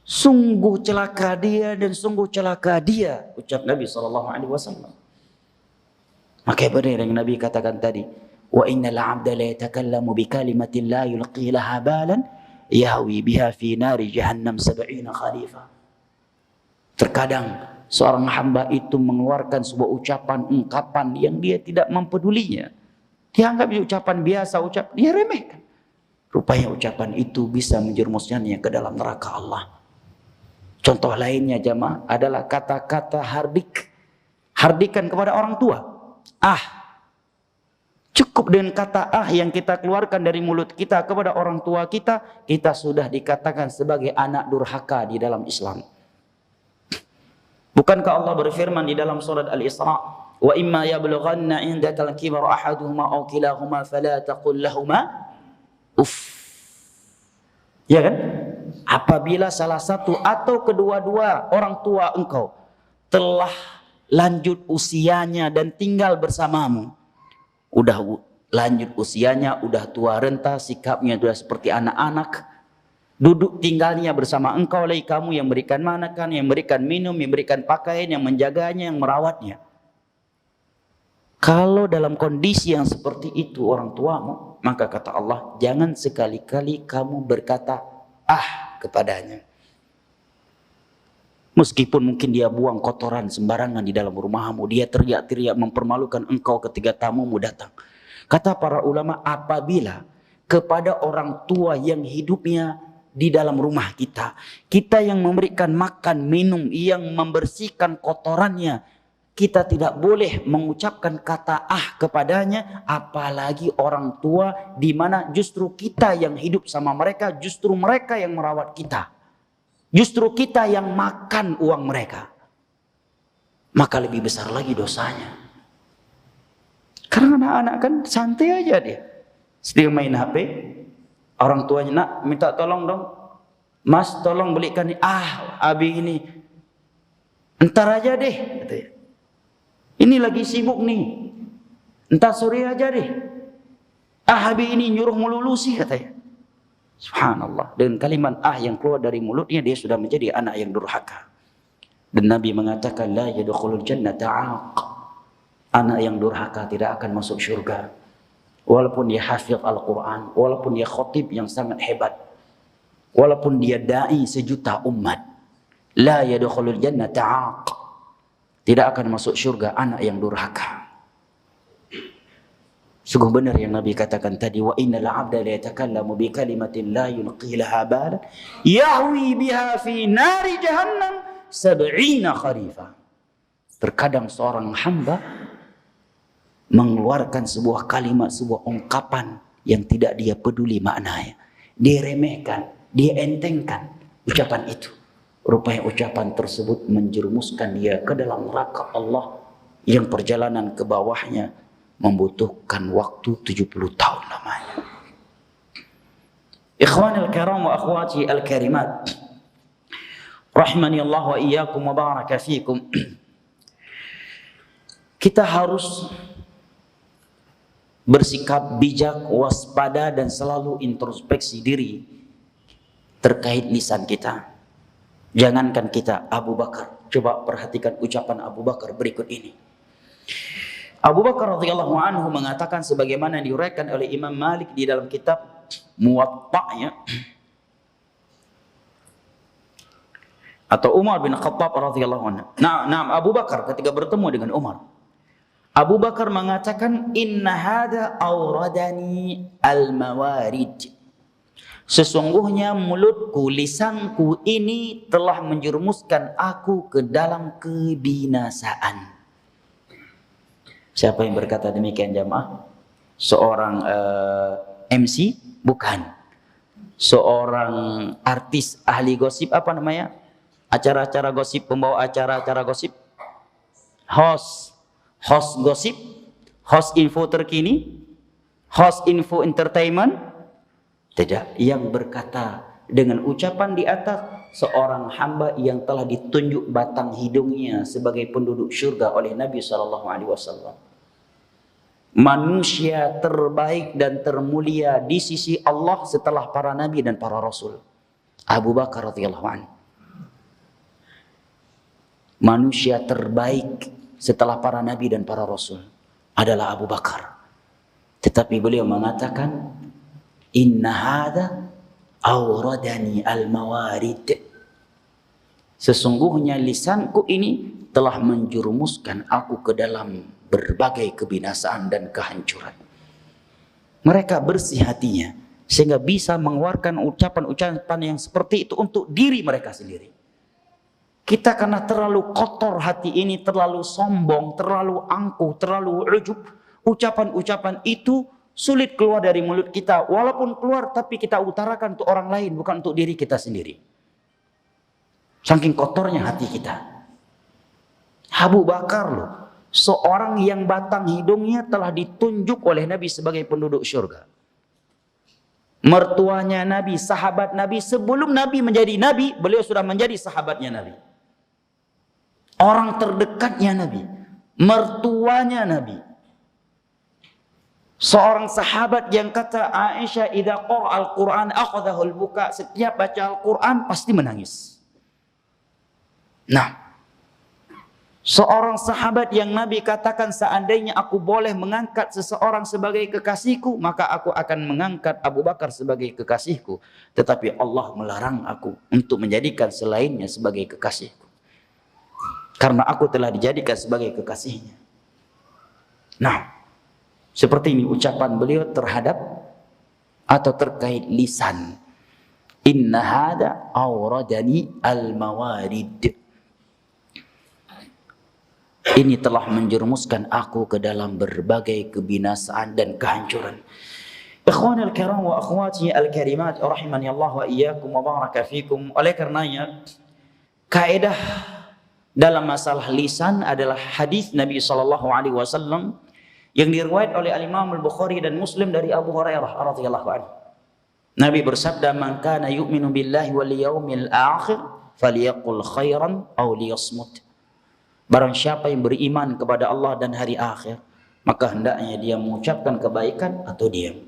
Sungguh celaka dia dan sungguh celaka dia, ucap Nabi SAW. Maka benar yang Nabi katakan tadi, wa innal 'abda la yatakallamu bi kalimatin la yulqi laha balan yahwi biha fi nari jahannam 70 khalifa. Terkadang seorang hamba itu mengeluarkan sebuah ungkapan yang dia tidak mempedulinya. Dianggap ucapan biasa, dia remehkan. Rupanya ucapan itu bisa menjerumuskannya ke dalam neraka Allah. Contoh lainnya jamaah adalah kata-kata hardik. Hardikan kepada orang tua. Cukup dengan kata yang kita keluarkan dari mulut kita kepada orang tua kita, kita sudah dikatakan sebagai anak durhaka di dalam Islam. Bukankah Allah berfirman di dalam surat Al-Isra, "Wa imma yablughanna 'indakal kibara ahaduhuma aw kilahuma fala taqul lahumā uff." Ya kan? Apabila salah satu atau kedua-dua orang tua engkau telah lanjut usianya dan tinggal bersamamu, udah lanjut usianya, udah tua renta, sikapnya sudah seperti anak-anak, duduk tinggalnya bersama engkau, lagi kamu yang berikan makan, yang berikan minum, yang berikan pakaian, yang menjaganya, yang merawatnya. Kalau dalam kondisi yang seperti itu orang tuamu, maka kata Allah, jangan sekali-kali kamu berkata kepadanya. Meskipun mungkin dia buang kotoran sembarangan di dalam rumahmu, dia teriak-teriak mempermalukan engkau ketika tamumu datang. Kata para ulama, apabila kepada orang tua yang hidupnya di dalam rumah kita, kita yang memberikan makan, minum, yang membersihkan kotorannya, kita tidak boleh mengucapkan kata kepadanya, apalagi orang tua di mana justru kita yang hidup sama mereka, justru mereka yang merawat kita. Justru kita yang makan uang mereka. Maka lebih besar lagi dosanya. Karena anak-anak kan santai aja dia. Sedang main HP. Orang tuanya, nak minta tolong dong. Mas tolong belikan ini. Abi ini. Entar aja deh. Katanya. Ini lagi sibuk nih. Entar sore aja deh. Abi ini nyuruh melulu sih katanya. Subhanallah, dengan kalimat yang keluar dari mulutnya dia sudah menjadi anak yang durhaka. Dan Nabi mengatakan la yadkhulul jannata 'aq. Anak yang durhaka tidak akan masuk surga. Walaupun dia hafiz Al-Qur'an, walaupun dia khatib yang sangat hebat, walaupun dia dai sejuta umat, la yadkhulul jannata 'aq. Tidak akan masuk surga anak yang durhaka. Sungguh benar yang Nabi katakan tadi, wa innal 'abda la yatakallamu bi kalimatin la yulqi laha balan yahwi biha fi nari jahannam 70 kharifa. Terkadang seorang hamba mengeluarkan sebuah kalimat, sebuah ungkapan yang tidak dia peduli maknanya. Dia remehkan, dia entengkan ucapan itu. Rupanya ucapan tersebut menjerumuskan dia ke dalam neraka Allah yang perjalanan ke bawahnya membutuhkan waktu 70 tahun lamanya. Ikhwanil kiram wa akhwati al-karimat, rahimani Allah wa iyyakum wa baraka fikum. Kita harus bersikap bijak, waspada dan selalu introspeksi diri terkait lisan kita. Jangankan kita, Abu Bakar. Coba perhatikan ucapan Abu Bakar berikut ini. Abu Bakar radhiyallahu anhu mengatakan sebagaimana diuraikan oleh Imam Malik di dalam kitab Muwatta'nya, atau Umar bin Khattab radhiyallahu anhu. Nah, Abu Bakar ketika bertemu dengan Umar, Abu Bakar mengatakan, inna hadza awradani al-mawarid. Sesungguhnya mulutku, lisanku ini telah menjerumuskan aku ke dalam kebinasaan. Siapa yang berkata demikian jamaah? Seorang MC? Bukan. Seorang artis ahli gosip, apa namanya? Acara-acara gosip, pembawa acara-acara gosip. Host gosip, host info terkini, host info entertainment. Tidak, yang berkata dengan ucapan di atas, seorang hamba yang telah ditunjuk batang hidungnya sebagai penduduk syurga oleh Nabi SAW. Manusia terbaik dan termulia di sisi Allah setelah para nabi dan para rasul, Abu Bakar radhiyallahu anhu. Manusia terbaik setelah para nabi dan para rasul adalah Abu Bakar. Tetapi beliau mengatakan, inna hadza awradani al-mawarid. Sesungguhnya lisanku ini telah menjerumuskan aku ke dalam berbagai kebinasaan dan kehancuran. Mereka bersih hatinya sehingga bisa mengeluarkan ucapan-ucapan yang seperti itu untuk diri mereka sendiri. Kita karena terlalu kotor hati ini, terlalu sombong, terlalu angkuh, terlalu ujub, Ucapan-ucapan itu sulit keluar dari mulut kita. Walaupun keluar, tapi kita utarakan untuk orang lain, bukan untuk diri kita sendiri. Saking kotornya hati kita. Abu Bakar loh, seorang yang batang hidungnya telah ditunjuk oleh Nabi sebagai penduduk surga. Mertuanya Nabi, sahabat Nabi, sebelum Nabi menjadi Nabi, beliau sudah menjadi sahabatnya Nabi. Orang terdekatnya Nabi, mertuanya Nabi. Seorang sahabat yang kata Aisyah, idza qara al-Qur'an akhadhahu al-buka, setiap baca Al-Qur'an pasti menangis. Nah, seorang sahabat yang Nabi katakan, seandainya aku boleh mengangkat seseorang sebagai kekasihku, maka aku akan mengangkat Abu Bakar sebagai kekasihku. Tetapi Allah melarang aku untuk menjadikan selainnya sebagai kekasihku, karena aku telah dijadikan sebagai kekasihnya. Nah, seperti ini ucapan beliau terhadap atau terkait lisan. Inna hada awradani al-mawarid. Ini telah menjerumuskan aku ke dalam berbagai kebinasaan dan kehancuran. Ikhwanul kiram wa akhwati al-karimat, rahimani Allah wa iyyakum wa baraka fikum. Oleh karenanya, kaidah dalam masalah lisan adalah hadis Nabi SAW yang diriwayat oleh Al-Imam Al-Bukhari dan Muslim dari Abu Hurairah radhiyallahu anhu. Nabi bersabda, "Man kana yu'minu billahi wal yawmil akhir falyaqul khairan aw liyasmut." Barang siapa yang beriman kepada Allah dan hari akhir, maka hendaknya dia mengucapkan kebaikan atau diam.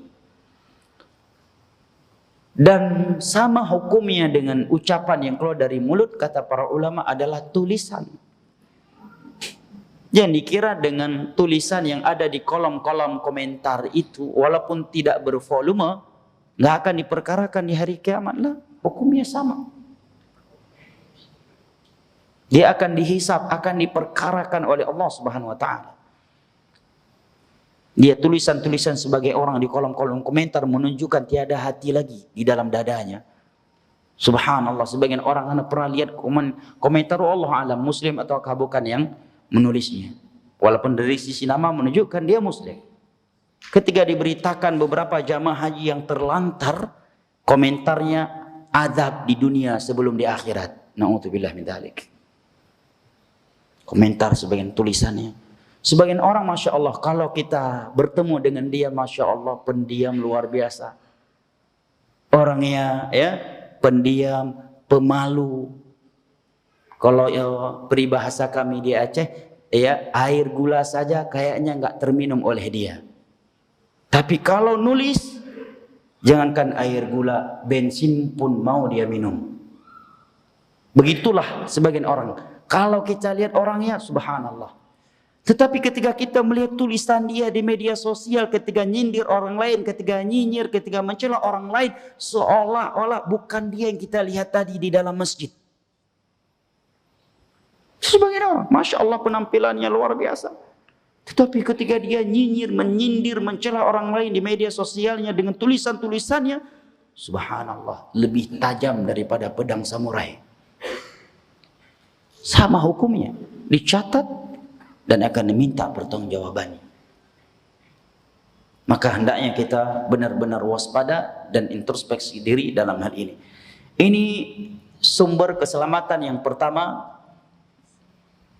Dan sama hukumnya dengan ucapan yang keluar dari mulut, kata para ulama, adalah tulisan. Yang dikira dengan tulisan yang ada di kolom-kolom komentar itu, walaupun tidak bervolume, nggak akan diperkarakan di hari kiamat lah. Hukumnya sama. Dia akan dihisab, akan diperkarakan oleh Allah Subhanahu wa taala. Dia tulisan-tulisan sebagai orang di kolom-kolom komentar menunjukkan tiada hati lagi di dalam dadanya. Subhanallah, sebagian orang anda pernah lihat komentar, Allah alam muslim atau bukan yang menulisnya. Walaupun dari sisi nama menunjukkan dia muslim. Ketika diberitakan beberapa jamaah haji yang terlantar, komentarnya azab di dunia sebelum di akhirat. Na'udzubillah min dzalik. Komentar sebagian tulisannya. Sebagian orang, Masya Allah, kalau kita bertemu dengan dia, Masya Allah, pendiam luar biasa. Orangnya ya pendiam, pemalu. Kalau ya, peribahasa kami di Aceh, ya air gula saja kayaknya nggak terminum oleh dia. Tapi kalau nulis, jangankan air gula, bensin pun mau dia minum. Begitulah sebagian orang. Kalau kita lihat orangnya, subhanallah. Tetapi ketika kita melihat tulisan dia di media sosial, ketika nyindir orang lain, ketika nyinyir, ketika mencela orang lain, seolah-olah bukan dia yang kita lihat tadi di dalam masjid. Sebagian orang, Masya Allah, penampilannya luar biasa. Tetapi ketika dia nyinyir, menyindir, mencela orang lain di media sosialnya dengan tulisan-tulisannya, subhanallah, lebih tajam daripada pedang samurai. Sama hukumnya, dicatat dan akan diminta pertanggungjawabannya. Maka hendaknya kita benar-benar waspada dan introspeksi diri dalam hal ini. Ini sumber keselamatan yang pertama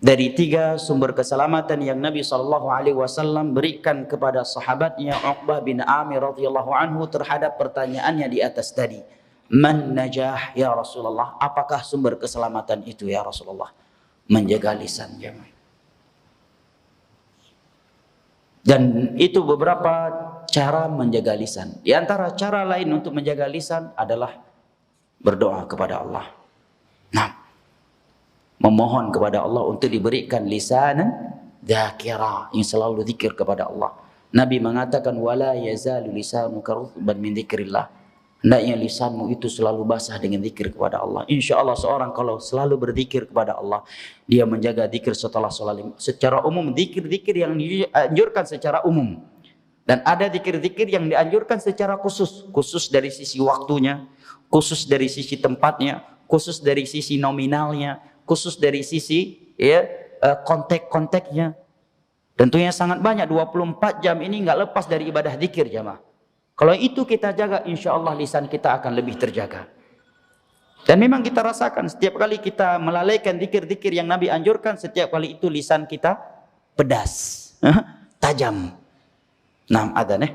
dari 3 sumber keselamatan yang Nabi SAW berikan kepada sahabatnya Uqbah bin Amir radhiyallahu anhu terhadap pertanyaannya di atas tadi. Man najah ya Rasulullah? Apakah sumber keselamatan itu ya Rasulullah? Menjaga lisan, jemaah. Dan itu beberapa cara menjaga lisan. Di antara cara lain untuk menjaga lisan adalah berdoa kepada Allah. Nah, memohon kepada Allah untuk diberikan lisanan dzakira, yang selalu zikir kepada Allah. Nabi mengatakan wala yazalu lisanuka rutban min dzikrillah. Hendaknya lisanmu itu selalu basah dengan zikir kepada Allah. Insya Allah seorang kalau selalu berzikir kepada Allah, dia menjaga zikir setelah sholat. Secara umum, zikir-zikir yang dianjurkan secara umum. Dan ada zikir-zikir yang dianjurkan secara khusus. Khusus dari sisi waktunya, khusus dari sisi tempatnya, khusus dari sisi nominalnya, khusus dari sisi ya kontek-konteknya. Tentunya sangat banyak, 24 jam ini nggak lepas dari ibadah zikir jamaah. Kalau itu kita jaga, insya Allah lisan kita akan lebih terjaga. Dan memang kita rasakan setiap kali kita melalaikan zikir-zikir yang Nabi anjurkan, setiap kali itu lisan kita pedas, tajam. Nah, adzan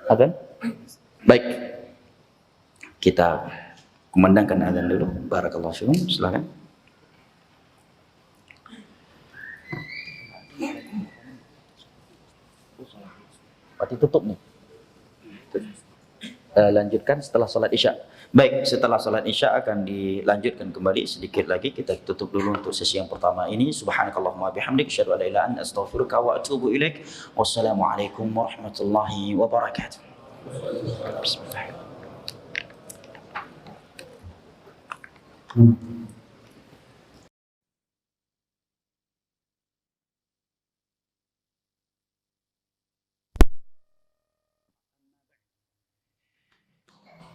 Adzan? Baik. Kita kumandangkan adzan dulu. Barakallahu fiikum. Silakan. Berarti tutup nih. Lanjutkan setelah salat Isya. Baik, setelah salat Isya akan dilanjutkan kembali sedikit lagi. Kita tutup dulu untuk sesi yang pertama ini. Subhanakallahumma bihamdik asyhadu an la ilaha illa anta astaghfiruka wa atubu ilaik. Wassalamualaikum warahmatullahi wabarakatuh. Bismillahirrahmanirrahim.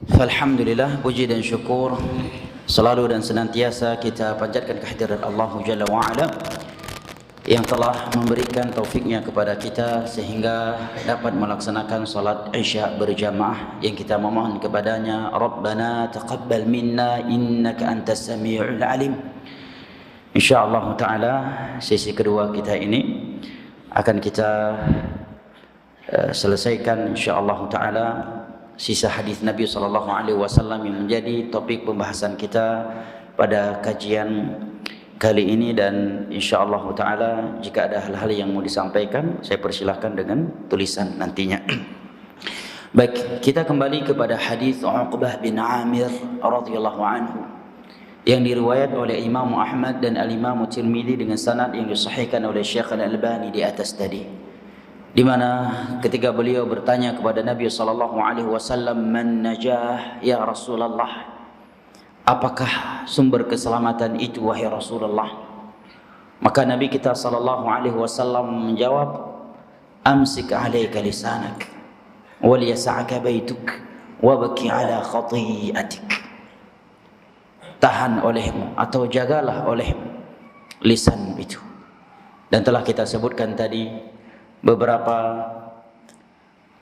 Alhamdulillah, puji dan syukur selalu dan senantiasa kita panjatkan kehadirat Allah Jalla wa'ala yang telah memberikan taufiknya kepada kita sehingga dapat melaksanakan salat Isya berjamaah yang kita memohon kepadanya, Rabbana taqabbal minna innaka antas samiul alim. InsyaAllah ta'ala sesi kedua kita ini akan kita selesaikan insyaAllah ta'ala sisa hadis Nabi SAW yang menjadi topik pembahasan kita pada kajian kali ini. Dan insyaAllah ta'ala jika ada hal-hal yang mau disampaikan, saya persilahkan dengan tulisan nantinya. Baik, kita kembali kepada hadis Uqbah bin Amir radhiyallahu anhu yang diriwayat oleh Imam Ahmad dan Al-Imam Tirmidzi dengan sanad yang disahihkan oleh Syekh Al-Albani di atas tadi, di mana ketika beliau bertanya kepada Nabi SAW, man najah ya Rasulullah, apakah sumber keselamatan itu wahai Rasulullah? Maka Nabi kita SAW menjawab, amsik alaika lisanak wal yas'aka baituk wabki ala khati'atik. Tahan olehmu atau jagalah olehmu lisan itu. Dan telah kita sebutkan tadi beberapa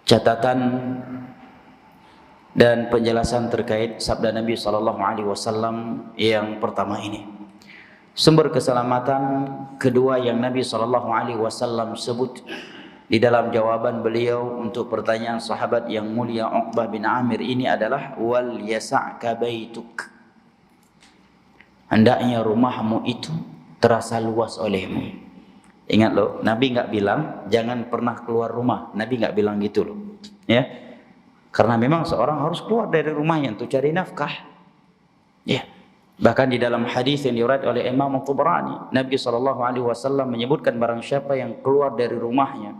catatan dan penjelasan terkait sabda Nabi SAW yang pertama ini. Sumber keselamatan kedua yang Nabi SAW sebut di dalam jawaban beliau untuk pertanyaan sahabat yang mulia Uqbah bin Amir ini adalah wal yasa'ka baituk. Hendaknya rumahmu itu terasa luas olehmu. Ingat loh, Nabi nggak bilang jangan pernah keluar rumah. Nabi nggak bilang gitu loh, ya. Karena memang seorang harus keluar dari rumahnya untuk cari nafkah. Ya. Bahkan di dalam hadis yang diriwayatkan oleh Imam Tabrani, Nabi SAW menyebutkan barang siapa yang keluar dari rumahnya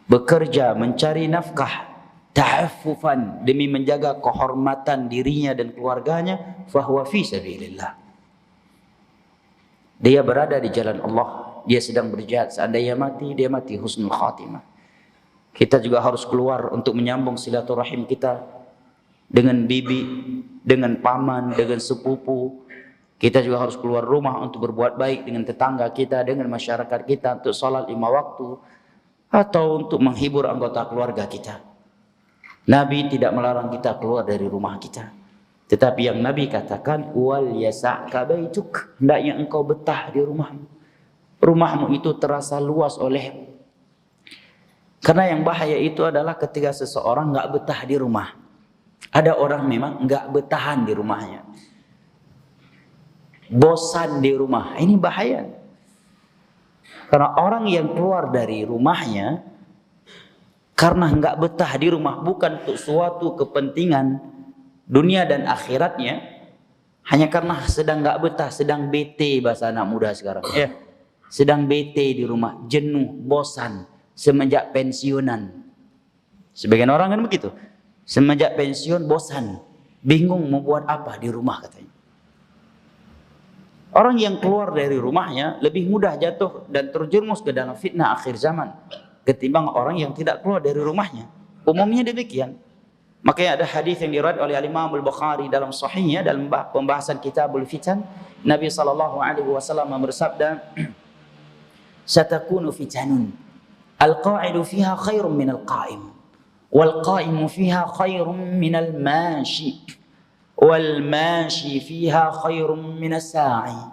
bekerja mencari nafkah ta'affufan demi menjaga kehormatan dirinya dan keluarganya, fahuwa fi sabilillah. Dia berada di jalan Allah, dia sedang berjihad. Seandainya mati, dia mati husnul khatimah. Kita juga harus keluar untuk menyambung silaturahim kita dengan bibi, dengan paman, dengan sepupu. Kita juga harus keluar rumah untuk berbuat baik dengan tetangga kita, dengan masyarakat kita, untuk salat 5 waktu atau untuk menghibur anggota keluarga kita. Nabi tidak melarang kita keluar dari rumah kita. Tetapi yang Nabi katakan wal yasa'ka baituk, hendaknya engkau betah di rumahmu. Rumahmu itu terasa luas olehmu. Karena yang bahaya itu adalah ketika seseorang enggak betah di rumah. Ada orang memang enggak betahan di rumahnya, bosan di rumah. Ini bahaya. Karena orang yang keluar dari rumahnya karena enggak betah di rumah, bukan untuk suatu kepentingan dunia dan akhiratnya, hanya karena sedang nggak betah, sedang bete bahasa anak muda sekarang, ya, sedang bete di rumah, jenuh, bosan semenjak pensiunan. Sebagian orang kan begitu, semenjak pensiun bosan, bingung mau buat apa di rumah katanya. Orang yang keluar dari rumahnya lebih mudah jatuh dan terjerumus ke dalam fitnah akhir zaman ketimbang orang yang tidak keluar dari rumahnya. Umumnya demikian. Makanya ada hadis yang diriwayatkan oleh Imam Al-Bukhari dalam sahihnya dalam pembahasan Kitabul Fitan, Nabi sallallahu alaihi wasallam bersabda, "Satakunu fitanun, al-qa'idu fiha khairun min al-qa'im, wal qa'imu fiha khairun min al-mashi, wal mashi fiha khairun min as-sa'i.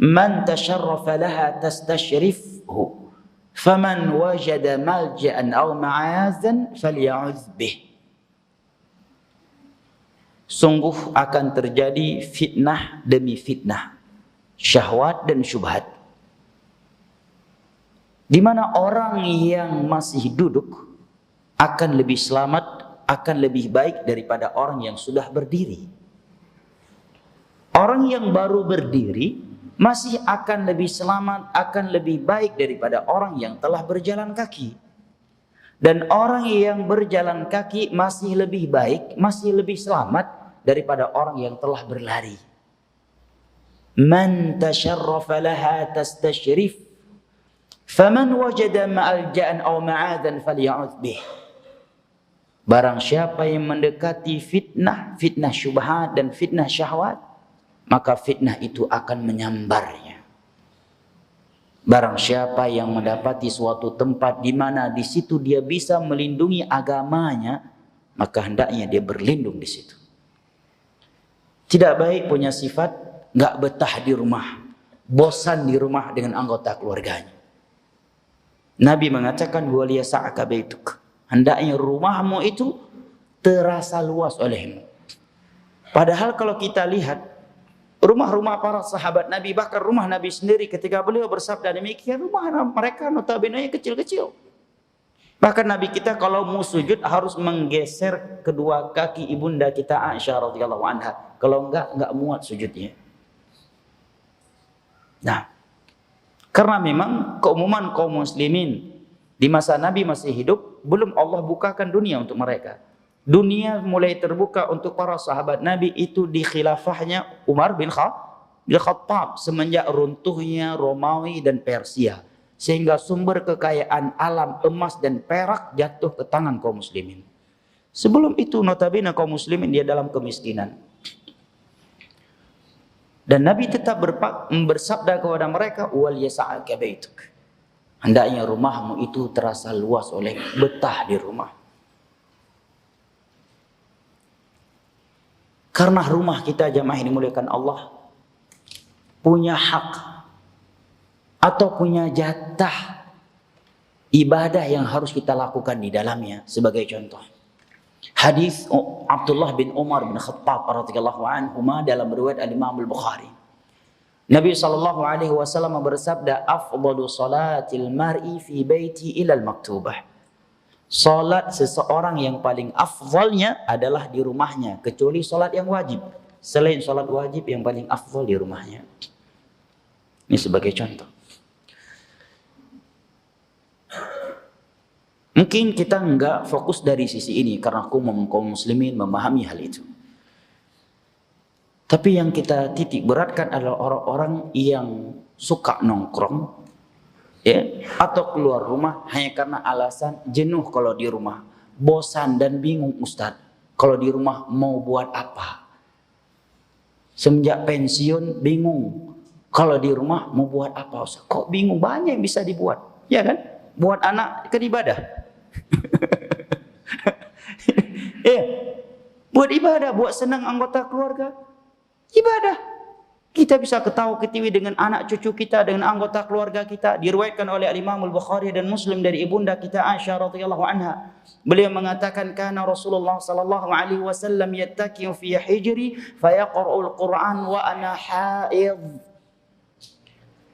Man tasharrafa laha tastashrifhu, faman wajada malja'an aw ma'azan falya'udh bih." Sungguh akan terjadi fitnah demi fitnah, syahwat dan syubhat, di mana orang yang masih duduk akan lebih selamat, akan lebih baik daripada orang yang sudah berdiri. Orang yang baru berdiri masih akan lebih selamat, akan lebih baik daripada orang yang telah berjalan kaki. Dan orang yang berjalan kaki masih lebih baik, masih lebih selamat daripada orang yang telah berlari. Man tasharrafa laha tastashrif, faman wajada ma'alja'an aw ma'adan falya'udh bih. Barang siapa yang mendekati fitnah, fitnah syubhat dan fitnah syahwat, maka fitnah itu akan menyambarnya. Barang siapa yang mendapati suatu tempat di mana di situ dia bisa melindungi agamanya, maka hendaknya dia berlindung di situ. Tidak baik punya sifat nggak betah di rumah, bosan di rumah dengan anggota keluarganya. Nabi mengatakan, "Waliyasa'aka baituk." Hendaknya rumahmu itu terasa luas olehmu. Padahal kalau kita lihat rumah-rumah para sahabat Nabi, bahkan rumah Nabi sendiri ketika beliau bersabda demikian, rumah mereka notabene kecil-kecil. Bahkan Nabi kita kalau mau sujud harus menggeser kedua kaki ibunda kita Aisyah radhiyallahu anha. Kalau enggak muat sujudnya. Nah, karena memang keumuman kaum muslimin di masa Nabi masih hidup, belum Allah bukakan dunia untuk mereka. Dunia mulai terbuka untuk para sahabat Nabi itu di khilafahnya Umar bin Khattab semenjak runtuhnya Romawi dan Persia, sehingga sumber kekayaan alam emas dan perak jatuh ke tangan kaum muslimin. Sebelum itu notabene kaum muslimin dia dalam kemiskinan. Dan Nabi tetap bersabda kepada mereka, "Wal yasa'aka baituk." Hendaknya rumahmu itu terasa luas oleh betah di rumah. Karena rumah kita jamaah yang dimuliakan Allah punya hak atau punya jatah ibadah yang harus kita lakukan di dalamnya. Sebagai contoh, hadis Abdullah bin Umar bin Khattab radhiyallahu anhuma dalam riwayat Imam Al-Bukhari. Nabi sallallahu alaihi wasallam bersabda, "Afdalu salatil mar'i fi baiti ila al-maktubah." Salat seseorang yang paling afdalnya adalah di rumahnya, kecuali salat yang wajib. Selain salat wajib yang paling afdal di rumahnya. Ini sebagai contoh. Mungkin kita enggak fokus dari sisi ini karena kaum muslimin memahami hal itu. Tapi yang kita titik beratkan adalah orang-orang yang suka nongkrong, ya, atau keluar rumah hanya karena alasan jenuh kalau di rumah, bosan dan bingung Ustadz, kalau di rumah mau buat apa. Semenjak pensiun bingung, kalau di rumah mau buat apa Ustadz. Kok bingung, banyak yang bisa dibuat, ya kan? Buat anak kan ibadah. Ya, buat ibadah, buat senang anggota keluarga, ibadah. Kita bisa ketawa-ketiwi dengan anak cucu kita, dengan anggota keluarga kita. Diriwayatkan oleh Imam Al-Bukhari dan Muslim dari ibunda kita Aisyah radhiyallahu anha. Beliau mengatakan, "Kana Rasulullah sallallahu alaihi wasallam yattaki'u fi hijri fayaqra'ul Qur'an wa ana haid."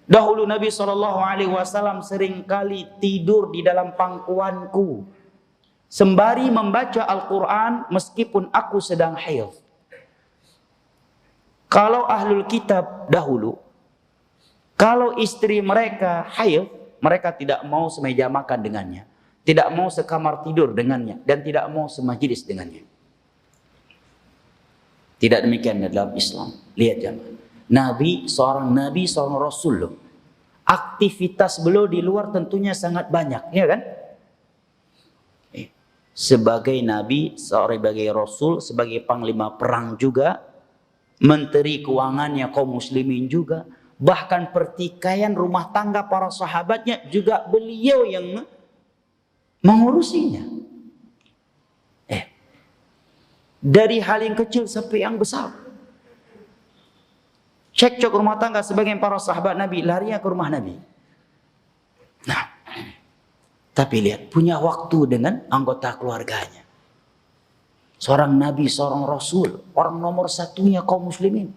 Dahulu Nabi sallallahu alaihi wasallam seringkali tidur di dalam pangkuanku sembari membaca Al-Qur'an meskipun aku sedang haid. Kalau ahlul kitab dahulu, kalau istri mereka haid, mereka tidak mau semeja makan dengannya, tidak mau sekamar tidur dengannya, dan tidak mau semajlis dengannya. Tidak demikian dalam Islam. Lihat jemaah, Nabi, seorang Rasul loh. Aktivitas beliau di luar tentunya sangat banyak, ya kan? sebagai nabi, sebagai rasul, sebagai panglima perang juga, menteri keuangannya kaum muslimin juga, bahkan pertikaian rumah tangga para sahabatnya juga beliau yang mengurusinya. Dari hal yang kecil sampai yang besar. Cekcok rumah tangga sebagian para sahabat Nabi larinya ke rumah Nabi. Nah, tapi lihat, punya waktu dengan anggota keluarganya. Seorang Nabi, seorang Rasul, orang nomor satunya kaum muslimin.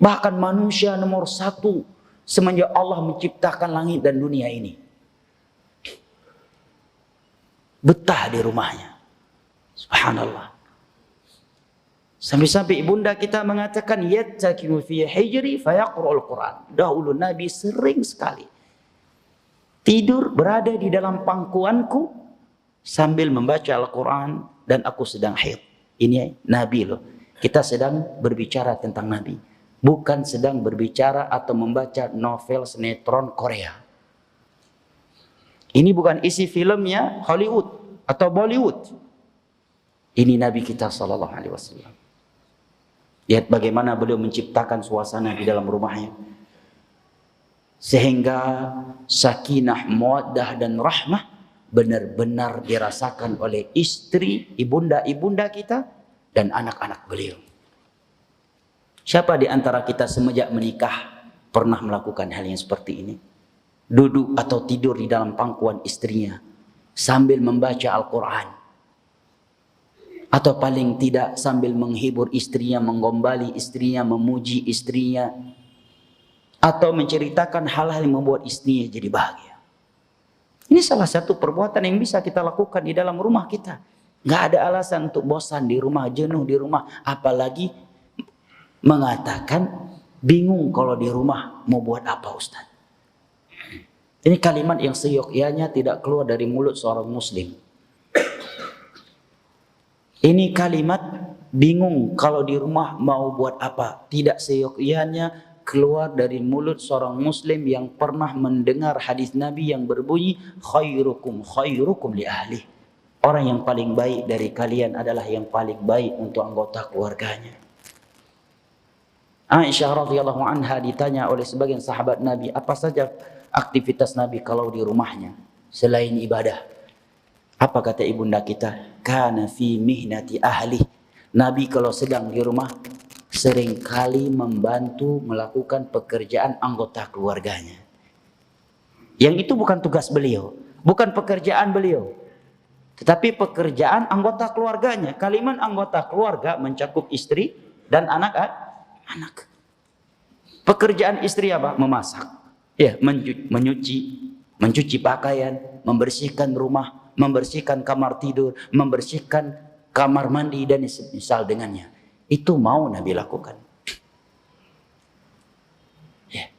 Bahkan manusia nomor satu semenjak Allah menciptakan langit dan dunia ini. Betah di rumahnya. Subhanallah. Sampai-sampai ibunda kita mengatakan yattakimu fi hijri fayaqra'ul Quran. Dahulu Nabi sering sekali tidur berada di dalam pangkuanku sambil membaca Al-Quran dan aku sedang haid. Ini Nabi loh. Kita sedang berbicara tentang Nabi. Bukan sedang berbicara atau membaca novel sinetron Korea. Ini bukan isi filmnya Hollywood atau Bollywood. Ini Nabi kita sallallahu alaihi wasallam. Lihat bagaimana beliau menciptakan suasana di dalam rumahnya. Sehingga sakinah, mawaddah dan rahmah benar-benar dirasakan oleh istri, ibunda-ibunda kita dan anak-anak beliau. Siapa di antara kita semenjak menikah pernah melakukan hal yang seperti ini? Duduk atau tidur di dalam pangkuan istrinya sambil membaca Al-Quran. Atau paling tidak sambil menghibur istrinya, menggombali istrinya, memuji istrinya. Atau menceritakan hal-hal yang membuat istrinya jadi bahagia. Ini salah satu perbuatan yang bisa kita lakukan di dalam rumah kita. Nggak ada alasan untuk bosan di rumah, jenuh di rumah. Apalagi mengatakan bingung kalau di rumah mau buat apa Ustaz. Ini kalimat yang seyogyanya tidak keluar dari mulut seorang muslim. Ini kalimat bingung kalau di rumah mau buat apa. Tidak seyogyanya keluar dari mulut seorang muslim yang pernah mendengar hadis Nabi yang berbunyi khairukum li ahli. Orang yang paling baik dari kalian adalah yang paling baik untuk anggota keluarganya. Aisyah radhiyallahu anha ditanya oleh sebagian sahabat Nabi, apa saja aktivitas Nabi kalau di rumahnya selain ibadah? Apa kata ibunda kita? Kana fi mihnati ahli. Nabi kalau sedang di rumah seringkali membantu melakukan pekerjaan anggota keluarganya. Yang itu bukan tugas beliau, bukan pekerjaan beliau, tetapi pekerjaan anggota keluarganya. Kalimat anggota keluarga mencakup istri dan anak. Pekerjaan istri apa? Memasak, ya, mencuci pakaian, membersihkan rumah, membersihkan kamar tidur, membersihkan kamar mandi dan misal dengannya. Itu mau Nabi lakukan. Ya.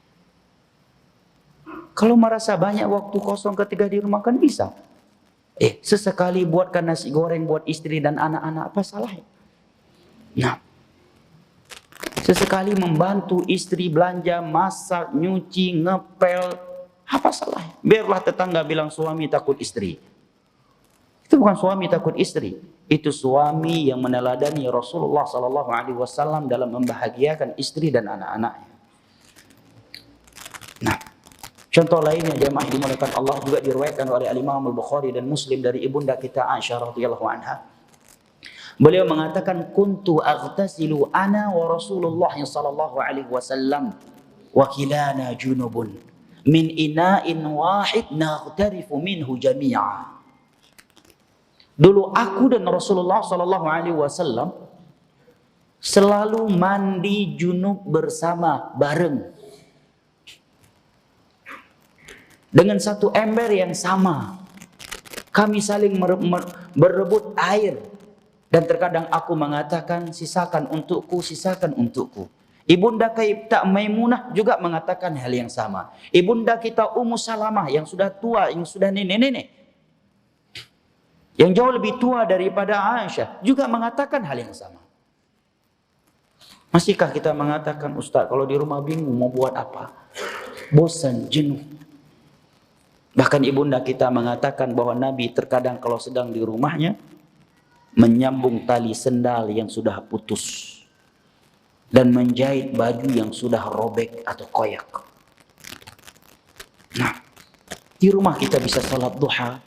Kalau merasa banyak waktu kosong ketika di rumah kan bisa. Sesekali buatkan nasi goreng buat istri dan anak-anak, apa salahnya? Nah, sesekali membantu istri belanja, masak, nyuci, ngepel, apa salahnya? Biarlah tetangga bilang suami takut istri. Itu bukan suami takut istri, itu suami yang meneladani Rasulullah sallallahu alaihi wasallam dalam membahagiakan istri dan anak-anaknya. Nah, contoh lainnya jemaah dimuliakan Allah juga diriwayatkan oleh Imam Al-Bukhari dan Muslim dari ibunda kita Aisyah radhiyallahu anha. Beliau mengatakan kuntu aghtasilu ana wa Rasulullah sallallahu alaihi wasallam wa kilana junubun min ina'in wahid naghtarifu minhu jami'a. Dulu aku dan Rasulullah sallallahu alaihi wasallam selalu mandi junub bersama bareng. Dengan satu ember yang sama. Kami saling berebut air. Dan terkadang aku mengatakan sisakan untukku, sisakan untukku. Ibunda kita Maimunah juga mengatakan hal yang sama. Ibunda kita Ummu Salamah yang sudah tua, yang sudah nenek-nenek, yang jauh lebih tua daripada Aisyah juga mengatakan hal yang sama. Masihkah kita mengatakan, Ustaz, kalau di rumah bingung mau buat apa? Bosan, jenuh. Bahkan ibunda kita mengatakan bahwa Nabi terkadang kalau sedang di rumahnya menyambung tali sendal yang sudah putus dan menjahit baju yang sudah robek atau koyak. Nah, di rumah kita bisa salat duha,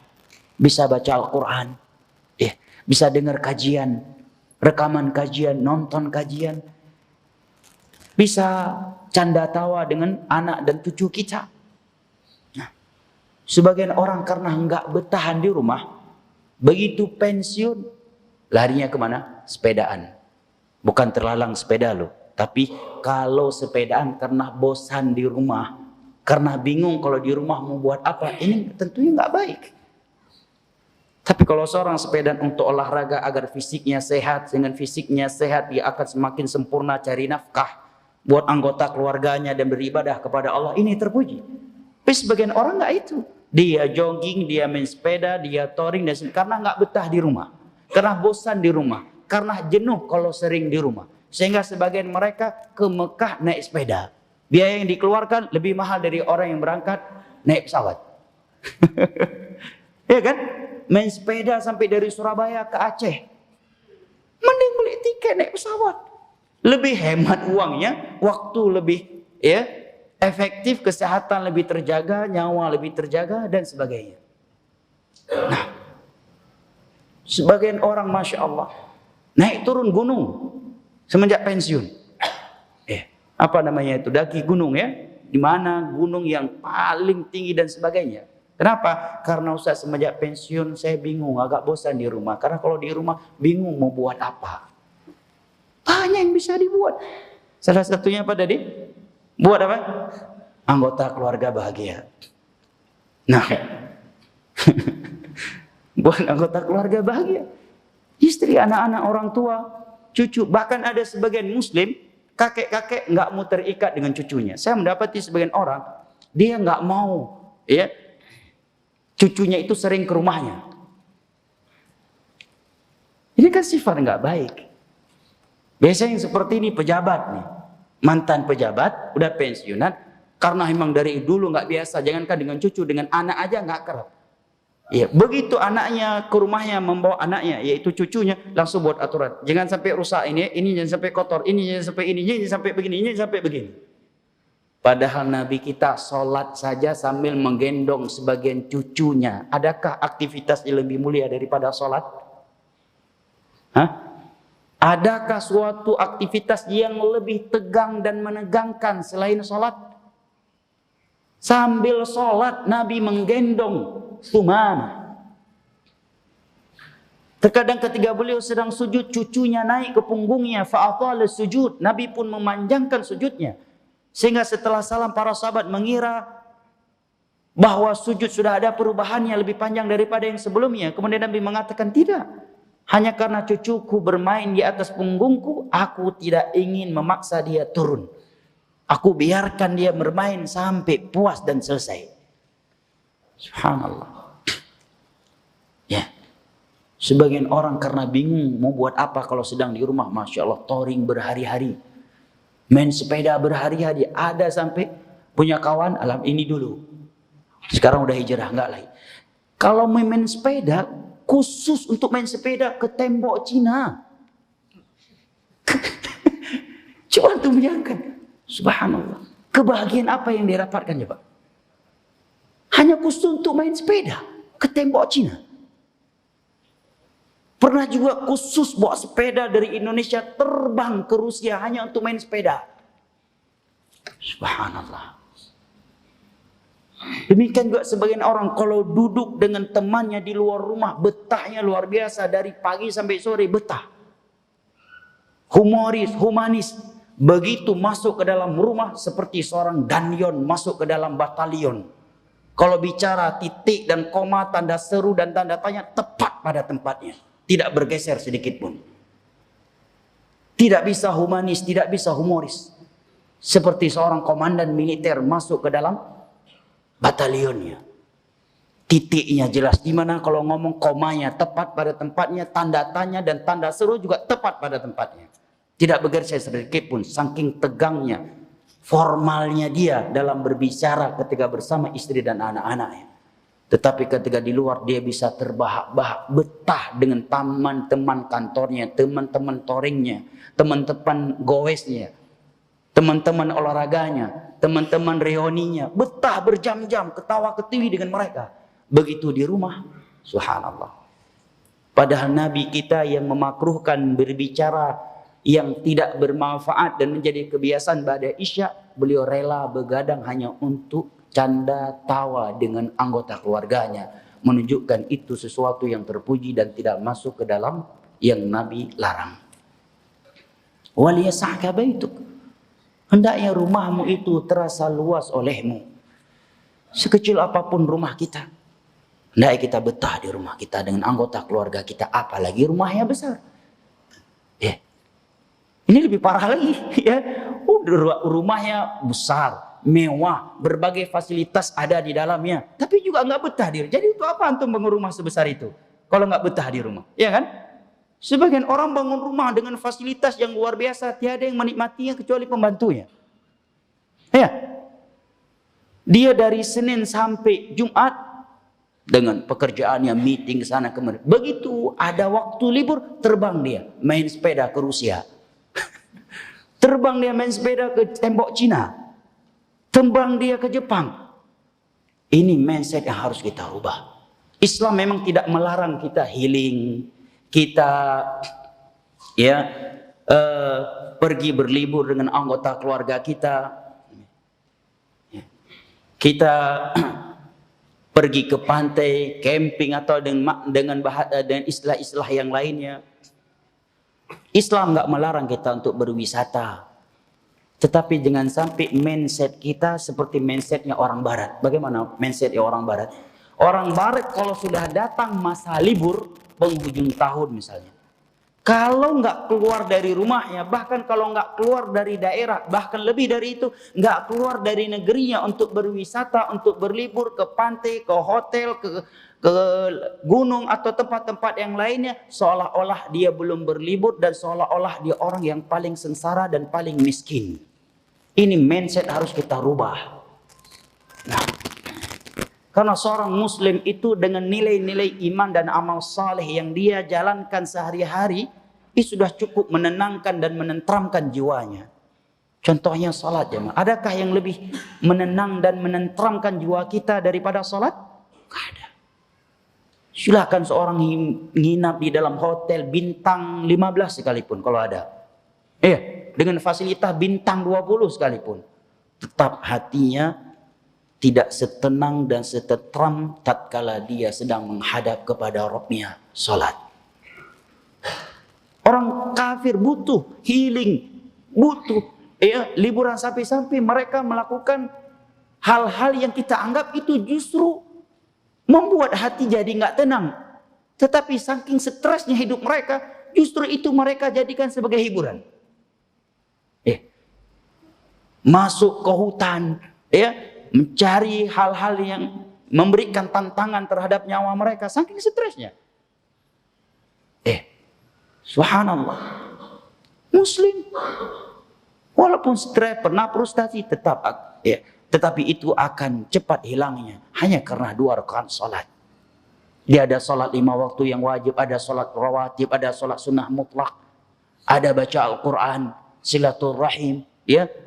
bisa baca Al-Quran, bisa dengar kajian, rekaman kajian, nonton kajian, bisa canda tawa dengan anak dan cucu kita. Nah, sebagian orang karena enggak bertahan di rumah, begitu pensiun, larinya kemana? Sepedaan. Bukan terlalang sepeda loh, tapi kalau sepedaan karena bosan di rumah, karena bingung kalau di rumah mau buat apa, ini tentunya nggak baik. Tapi kalau seorang sepedaan untuk olahraga agar fisiknya sehat, dengan fisiknya sehat dia akan semakin sempurna cari nafkah buat anggota keluarganya dan beribadah kepada Allah, ini terpuji. Tapi sebagian orang nggak itu, dia jogging, dia main sepeda, dia touring dan karena nggak betah di rumah, karena bosan di rumah, karena jenuh kalau sering di rumah. Sehingga sebagian mereka ke Mekah naik sepeda. Biaya yang dikeluarkan lebih mahal dari orang yang berangkat naik pesawat. Ya kan? Main sepeda sampai dari Surabaya ke Aceh. Mending beli tiket naik pesawat. Lebih hemat uangnya, waktu lebih efektif, kesehatan lebih terjaga, nyawa lebih terjaga dan sebagainya. Nah, sebagian orang Masya Allah naik turun gunung semenjak pensiun. Apa namanya itu? Daki gunung ya. Di mana gunung yang paling tinggi dan sebagainya. Kenapa? Karena Ustaz semenjak pensiun saya bingung, agak bosan di rumah. Karena kalau di rumah bingung mau buat apa. Banyak yang bisa dibuat. Salah satunya apa tadi? Buat apa? Anggota keluarga bahagia. Nah, buat anggota keluarga bahagia. Istri, anak-anak, orang tua, cucu. Bahkan ada sebagian muslim, kakek-kakek nggak mau terikat dengan cucunya. Saya mendapati sebagian orang, dia nggak mau cucunya itu sering ke rumahnya. Ini kan sifat nggak baik. Biasanya yang seperti ini pejabat nih. Mantan pejabat, udah pensiunan. Karena memang dari dulu nggak biasa. Jangankan dengan cucu, dengan anak aja nggak kerap. Ya, begitu anaknya ke rumahnya membawa anaknya, yaitu cucunya, langsung buat aturan. Jangan sampai rusak ini jangan sampai kotor, ini jangan sampai ini jangan sampai begini, ini jangan sampai begini. Padahal Nabi kita sholat saja sambil menggendong sebagian cucunya. Adakah aktivitas yang lebih mulia daripada sholat? Adakah suatu aktivitas yang lebih tegang dan menegangkan selain sholat? Sambil sholat Nabi menggendong Sumamah. Terkadang ketika beliau sedang sujud, cucunya naik ke punggungnya, fa'atala sujud. Nabi pun memanjangkan sujudnya. Sehingga setelah salam para sahabat mengira bahwa sujud sudah ada perubahan yang lebih panjang daripada yang sebelumnya. Kemudian Nabi mengatakan, tidak. Hanya karena cucuku bermain di atas punggungku, aku tidak ingin memaksa dia turun. Aku biarkan dia bermain sampai puas dan selesai. Subhanallah. Ya. Sebagian orang karena bingung mau buat apa kalau sedang di rumah, Masya Allah, touring berhari-hari, main sepeda berhari-hari. Ada sampai punya kawan, alam ini dulu, sekarang udah hijrah, enggak lagi. Kalau main sepeda, khusus untuk main sepeda ke tembok Cina. Coba tuh bayangkan, subhanallah, kebahagiaan apa yang dirapatkan coba? Hanya khusus untuk main sepeda ke tembok Cina. Pernah juga khusus bawa sepeda dari Indonesia terbang ke Rusia hanya untuk main sepeda. Subhanallah. Demikian juga sebagian orang kalau duduk dengan temannya di luar rumah, betahnya luar biasa dari pagi sampai sore, betah. Humanis. Begitu masuk ke dalam rumah seperti seorang danyon masuk ke dalam batalion. Kalau bicara titik dan koma, tanda seru dan tanda tanya tepat pada tempatnya. Tidak bergeser sedikit pun. Tidak bisa humanis, tidak bisa humoris. Seperti seorang komandan militer masuk ke dalam batalionnya. Titiknya jelas. Dimana kalau ngomong komanya tepat pada tempatnya, tanda tanya dan tanda seru juga tepat pada tempatnya. Tidak bergeser sedikit pun, saking tegangnya, formalnya dia dalam berbicara ketika bersama istri dan anak-anaknya. Tetapi ketika di luar dia bisa terbahak-bahak, betah dengan teman-teman kantornya, teman-teman touringnya, teman-teman goesnya, teman-teman olahraganya, teman-teman reuninya, betah berjam-jam ketawa ketiwi dengan mereka. Begitu di rumah, subhanallah. Padahal Nabi kita yang memakruhkan berbicara yang tidak bermanfaat dan menjadi kebiasaan pada Isya, beliau rela begadang hanya untuk canda tawa dengan anggota keluarganya, menunjukkan itu sesuatu yang terpuji dan tidak masuk ke dalam yang Nabi larang. Waliyas'aka baituk, hendaknya rumahmu itu terasa luas olehmu. Sekecil apapun rumah kita, hendaknya kita betah di rumah kita dengan anggota keluarga kita, apalagi rumahnya besar. Ya. Ini lebih parah lagi, ya. Rumahnya besar, mewah, berbagai fasilitas ada di dalamnya, tapi juga nggak betah diri. Jadi itu apa antum bangun rumah sebesar itu kalau nggak betah di rumah, ya kan? Sebagian orang bangun rumah dengan fasilitas yang luar biasa, tiada yang menikmatinya kecuali pembantunya. Ya, dia dari Senin sampai Jumat dengan pekerjaannya, meeting sana kemari. Begitu ada waktu libur, terbang dia main sepeda ke Rusia. Terbang dia main sepeda ke tembok Cina. Terbang dia ke Jepang. Ini mindset yang harus kita rubah. Islam memang tidak melarang kita healing, kita pergi berlibur dengan anggota keluarga kita. Kita pergi ke pantai, camping atau dengan istilah-istilah yang lainnya. Islam nggak melarang kita untuk berwisata, tetapi jangan sampai mindset kita seperti mindsetnya orang Barat. Bagaimana mindsetnya orang Barat? Orang Barat kalau sudah datang masa libur penghujung tahun misalnya, kalau nggak keluar dari rumahnya, bahkan kalau nggak keluar dari daerah, bahkan lebih dari itu, nggak keluar dari negerinya untuk berwisata, untuk berlibur ke pantai, ke hotel, ke gunung atau tempat-tempat yang lainnya, seolah-olah dia belum berlibur dan seolah-olah dia orang yang paling sengsara dan paling miskin. Ini mindset harus kita rubah. Nah, karena seorang muslim itu dengan nilai-nilai iman dan amal saleh yang dia jalankan sehari-hari, itu sudah cukup menenangkan dan menenteramkan jiwanya. Contohnya salat jemaah. Adakah yang lebih menenang dan menenteramkan jiwa kita daripada salat? Tidak ada. Silakan seorang nginap di dalam hotel bintang 15 sekalipun kalau ada. Dengan fasilitas bintang 20 sekalipun. Tetap hatinya tidak setenang dan setetram tatkala dia sedang menghadap kepada Rabbnya salat. Orang kafir butuh healing, butuh liburan, sampai-sampai mereka melakukan hal-hal yang kita anggap itu justru membuat hati jadi nggak tenang. Tetapi saking stresnya hidup mereka, justru itu mereka jadikan sebagai hiburan. Masuk ke hutan, mencari hal-hal yang memberikan tantangan terhadap nyawa mereka, saking stresnya. Subhanallah. Muslim walaupun stres, pernah frustasi, tetapi itu akan cepat hilangnya hanya karena 2 rakaat salat. Dia ada salat 5 waktu yang wajib, ada salat rawatib, ada salat sunnah mutlak, ada baca Al-Quran, silaturrahim,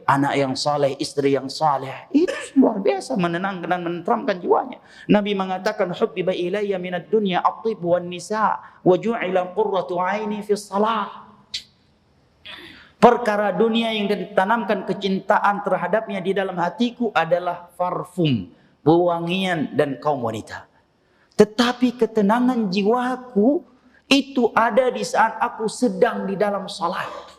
anak yang saleh, istri yang saleh. Itu luar biasa menenangkan dan menenteramkan jiwanya. Nabi mengatakan, hubbiba ilayya minad dunya at-tib wan nisa wa ju'ila qurratu aini fi shalah. Perkara dunia yang ditanamkan kecintaan terhadapnya di dalam hatiku adalah parfum, pewangian dan kaum wanita. Tetapi ketenangan jiwaku itu ada di saat aku sedang di dalam salat.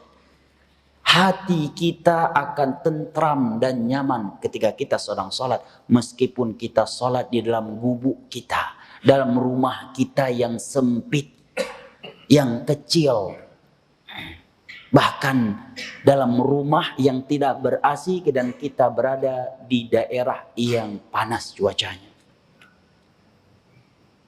Hati kita akan tentram dan nyaman ketika kita sedang salat, meskipun kita salat di dalam gubuk kita, dalam rumah kita yang sempit, yang kecil, bahkan dalam rumah yang tidak ber-AC dan kita berada di daerah yang panas cuacanya.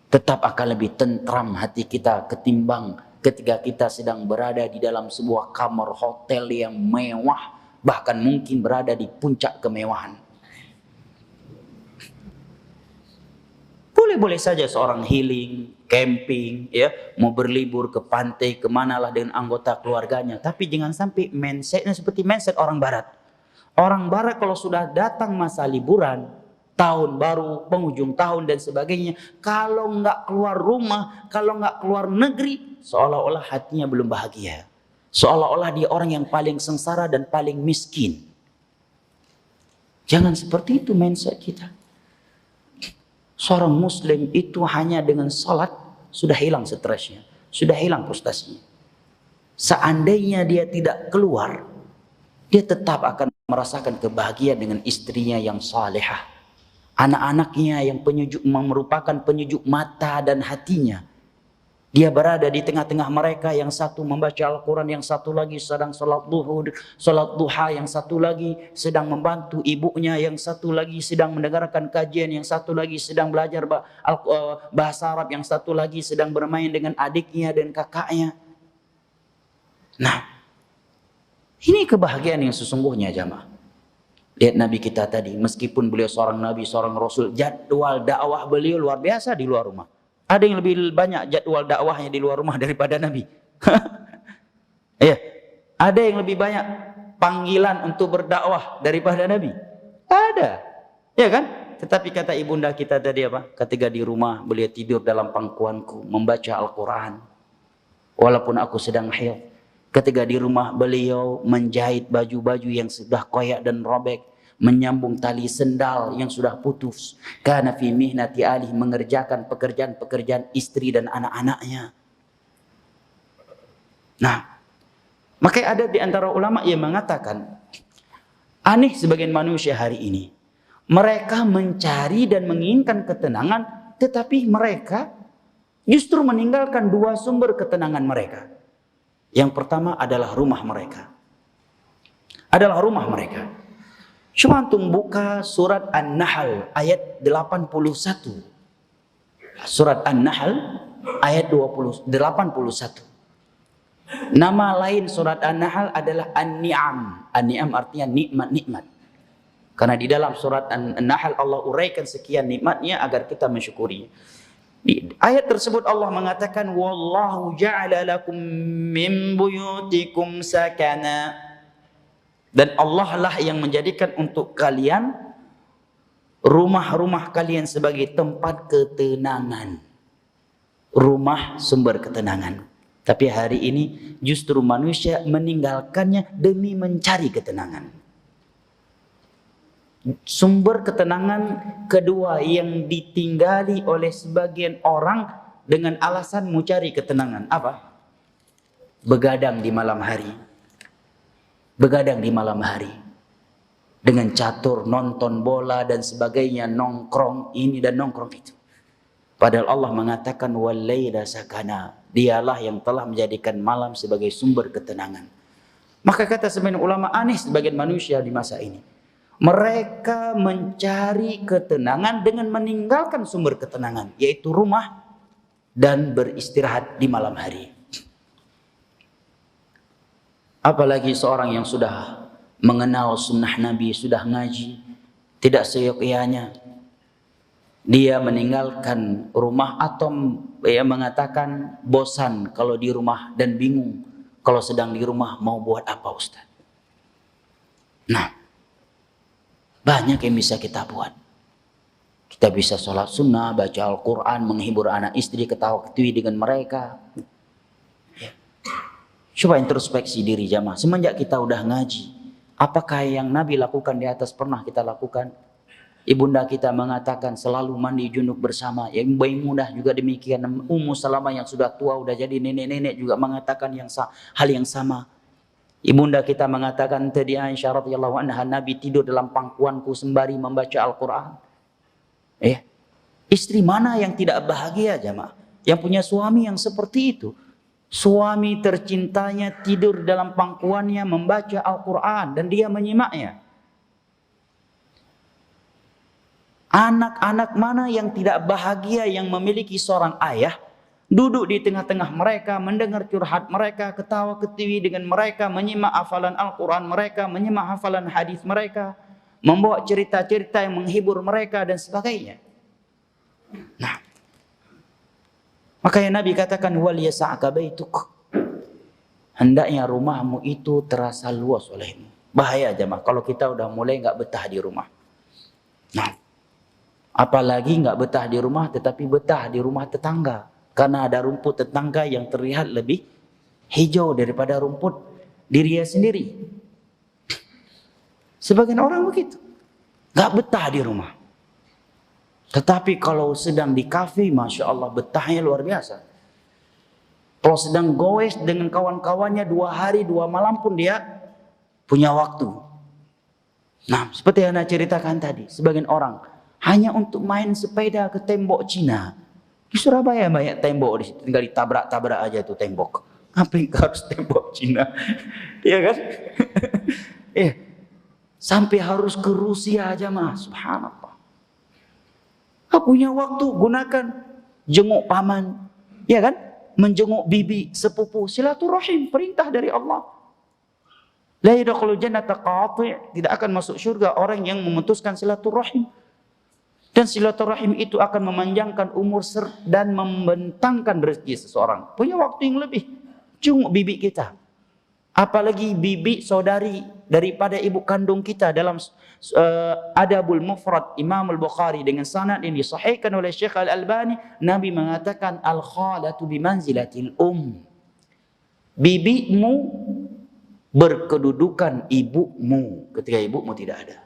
Tetap akan lebih tentram hati kita ketimbang ketika kita sedang berada di dalam sebuah kamar hotel yang mewah, bahkan mungkin berada di puncak kemewahan. Boleh-boleh saja seorang healing, camping, ya, mau berlibur ke pantai, kemanalah dengan anggota keluarganya. Tapi jangan sampai mindsetnya seperti mindset orang Barat. Orang Barat kalau sudah datang masa liburan, tahun baru, penghujung tahun dan sebagainya, kalau nggak keluar rumah, kalau nggak keluar negeri, seolah-olah hatinya belum bahagia. Seolah-olah dia orang yang paling sengsara dan paling miskin. Jangan seperti itu mindset kita. Seorang muslim itu hanya dengan salat sudah hilang stresnya, sudah hilang frustasinya. Seandainya dia tidak keluar, dia tetap akan merasakan kebahagiaan dengan istrinya yang salehah, anak-anaknya yang merupakan penyejuk mata dan hatinya. Dia berada di tengah-tengah mereka, yang satu membaca Al-Quran, yang satu lagi sedang salat duha, yang satu lagi sedang membantu ibunya, yang satu lagi sedang mendengarkan kajian, yang satu lagi sedang belajar bahasa Arab, yang satu lagi sedang bermain dengan adiknya dan kakaknya. Nah, ini kebahagiaan yang sesungguhnya, jamaah. Lihat Nabi kita tadi, meskipun beliau seorang Nabi, seorang Rasul, jadwal dakwah beliau luar biasa di luar rumah. Ada yang lebih banyak jadwal dakwahnya di luar rumah daripada Nabi. Ya, ada yang lebih banyak panggilan untuk berdakwah daripada Nabi. Ada, ya kan? Tetapi kata ibunda kita tadi apa? Ketika di rumah beliau tidur dalam pangkuanku membaca Al-Quran, walaupun aku sedang haid. Ketika di rumah beliau menjahit baju-baju yang sudah koyak dan robek, menyambung tali sendal yang sudah putus. Kana fi mihnati alih, mengerjakan pekerjaan-pekerjaan istri dan anak-anaknya. Nah, makanya ada di antara ulama yang mengatakan, aneh sebagian manusia hari ini. Mereka mencari dan menginginkan ketenangan, tetapi mereka justru meninggalkan dua sumber ketenangan mereka. Yang pertama adalah rumah mereka. Coba antum buka surat An-Nahl ayat 81. Surat An-Nahl ayat 81. Nama lain surat An-Nahl adalah An-Ni'am. An-Ni'am artinya nikmat-nikmat. Karena di dalam surat An-Nahl Allah uraikan sekian nikmatnya agar kita mensyukuri. Di ayat tersebut Allah mengatakan, wallahu ja'ala lakum min buyutikum sakana. Dan Allah lah yang menjadikan untuk kalian rumah-rumah kalian sebagai tempat ketenangan. Rumah sumber ketenangan. Tapi hari ini justru manusia meninggalkannya demi mencari ketenangan. Sumber ketenangan kedua yang ditinggali oleh sebagian orang dengan alasan mau cari ketenangan. Apa? Begadang di malam hari. Begadang di malam hari dengan catur, nonton bola dan sebagainya, nongkrong ini dan nongkrong itu. Padahal Allah mengatakan walaila sakana, dialah yang telah menjadikan malam sebagai sumber ketenangan. Maka kata sebagian ulama, aneh sebagian manusia di masa ini. Mereka mencari ketenangan dengan meninggalkan sumber ketenangan, yaitu rumah dan beristirahat di malam hari. Apalagi seorang yang sudah mengenal sunnah Nabi, sudah ngaji, tidak seyogyanya dia meninggalkan rumah atau mengatakan bosan kalau di rumah dan bingung kalau sedang di rumah mau buat apa, Ustaz. Nah, banyak yang bisa kita buat. Kita bisa sholat sunnah, baca Al-Quran, menghibur anak istri, ketawa-ketiwi dengan mereka. Coba introspeksi diri jamaah. Semenjak kita udah ngaji, apakah yang Nabi lakukan di atas pernah kita lakukan? Ibunda kita mengatakan selalu mandi junub bersama. Yang Maimunah juga demikian. Ummu Salamah yang sudah tua, udah jadi nenek-nenek juga mengatakan hal yang sama. Ibunda kita mengatakan tadi Aisyah radhiyallahu anha, Nabi tidur dalam pangkuanku sembari membaca Al-Quran. Istri mana yang tidak bahagia jamaah? Yang punya suami yang seperti itu. Suami tercintanya tidur dalam pangkuannya membaca Al-Quran dan dia menyimaknya. Anak-anak mana yang tidak bahagia yang memiliki seorang ayah duduk di tengah-tengah mereka, mendengar curhat mereka, ketawa ketiwi dengan mereka, menyimak hafalan Al-Quran mereka, menyimak hafalan hadis mereka, membawa cerita-cerita yang menghibur mereka dan sebagainya. Nah, makanya Nabi katakan wal yasa'ka baituk. Hendaknya rumahmu itu terasa luas olehmu. Bahaya jemaah kalau kita udah mulai nggak betah di rumah. Nah, apalagi nggak betah di rumah tetapi betah di rumah tetangga. Karena ada rumput tetangga yang terlihat lebih hijau daripada rumput dirinya sendiri. Sebagian orang begitu. Nggak betah di rumah. Tetapi kalau sedang di kafe, Masya Allah betahnya luar biasa. Kalau sedang goes dengan kawan-kawannya 2 hari 2 malam pun dia punya waktu. Nah, seperti yang Anda ceritakan tadi, sebagian orang hanya untuk main sepeda ke tembok Cina. Di Surabaya banyak tembok di situ, tinggal ditabrak-tabrak aja tuh tembok. Ngapain harus tembok Cina? Iya kan? Sampai harus ke Rusia aja Mas, subhanallah. Nggak punya waktu, gunakan jenguk paman, ya kan? Menjenguk bibi, sepupu, silaturahim, perintah dari Allah. La yadkhulul jannata qati', tidak akan masuk surga orang yang memutuskan silaturahim. Dan silaturahim itu akan memanjangkan umur dan membentangkan rezeki seseorang. Punya waktu yang lebih, jenguk bibi kita. Apalagi bibi saudari daripada ibu kandung kita. Dalam Adabul Mufrad Imam Al-Bukhari dengan sanad yang disahihkan oleh Syekh Al-Albani, Nabi mengatakan al-khalatu bimanzilatil bibimu berkedudukan ibumu ketika ibumu tidak ada.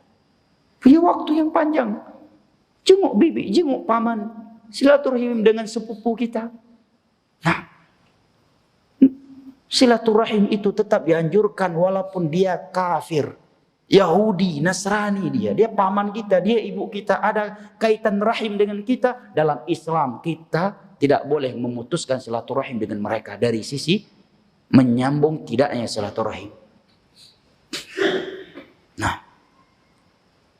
Punya waktu yang panjang, jenguk bibi, jenguk paman, silaturahim dengan sepupu kita. Nah, silaturahim itu tetap dianjurkan walaupun dia kafir, Yahudi, Nasrani dia paman kita, dia ibu kita, ada kaitan rahim dengan kita. Dalam Islam kita tidak boleh memutuskan silaturahim dengan mereka dari sisi menyambung tidaknya silaturahim. Nah,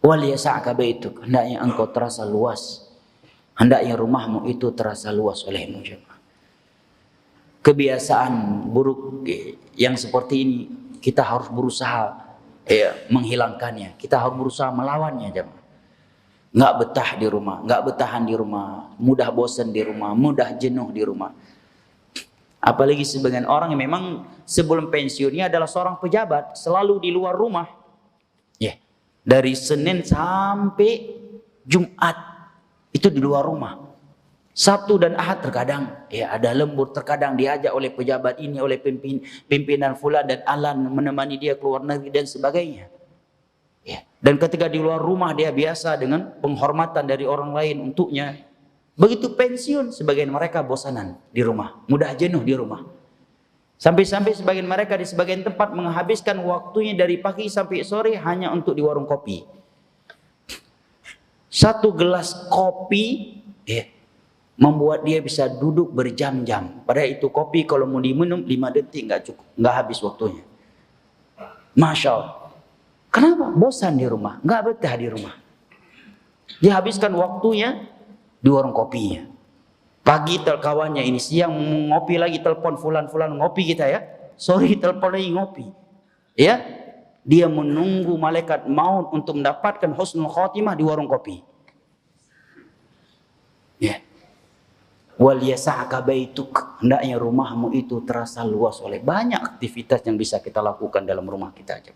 wal yasa'ka baituk, hendaknya engkau terasa luas, hendaknya rumahmu itu terasa luas olehmu. Kebiasaan buruk yang seperti ini kita harus berusaha menghilangkannya. Kita harus berusaha melawannya, jemaah. Nggak betah di rumah, nggak betahan di rumah, mudah bosan di rumah, mudah jenuh di rumah. Apalagi sebagian orang yang memang sebelum pensiunnya adalah seorang pejabat, selalu di luar rumah. Dari Senin sampai Jumat itu di luar rumah. Sabtu dan Ahad terkadang ada lembur, terkadang diajak oleh pejabat ini, oleh pimpinan fulan dan alan menemani dia ke luar negeri dan sebagainya. Dan ketika di luar rumah dia biasa dengan penghormatan dari orang lain untuknya. Begitu pensiun, sebagian mereka bosanan di rumah, mudah jenuh di rumah. Sampai-sampai sebagian mereka di sebagian tempat menghabiskan waktunya dari pagi sampai sore hanya untuk di warung kopi. 1 gelas kopi membuat dia bisa duduk berjam-jam. Padahal itu kopi kalau mau diminum 5 detik nggak cukup, nggak habis waktunya. Masya Allah. Kenapa? Bosan di rumah, nggak betah di rumah. Dihabiskan waktunya di warung kopinya. Pagi kawannya ini, siang ngopi lagi, telepon fulan ngopi kita ya. Sore telepon lagi ngopi. Ya, dia menunggu malaikat maut untuk mendapatkan husnul khotimah di warung kopi. Wal yasa'ka baituk, hendaknya rumahmu itu terasa luas oleh banyak aktivitas yang bisa kita lakukan dalam rumah kita aja.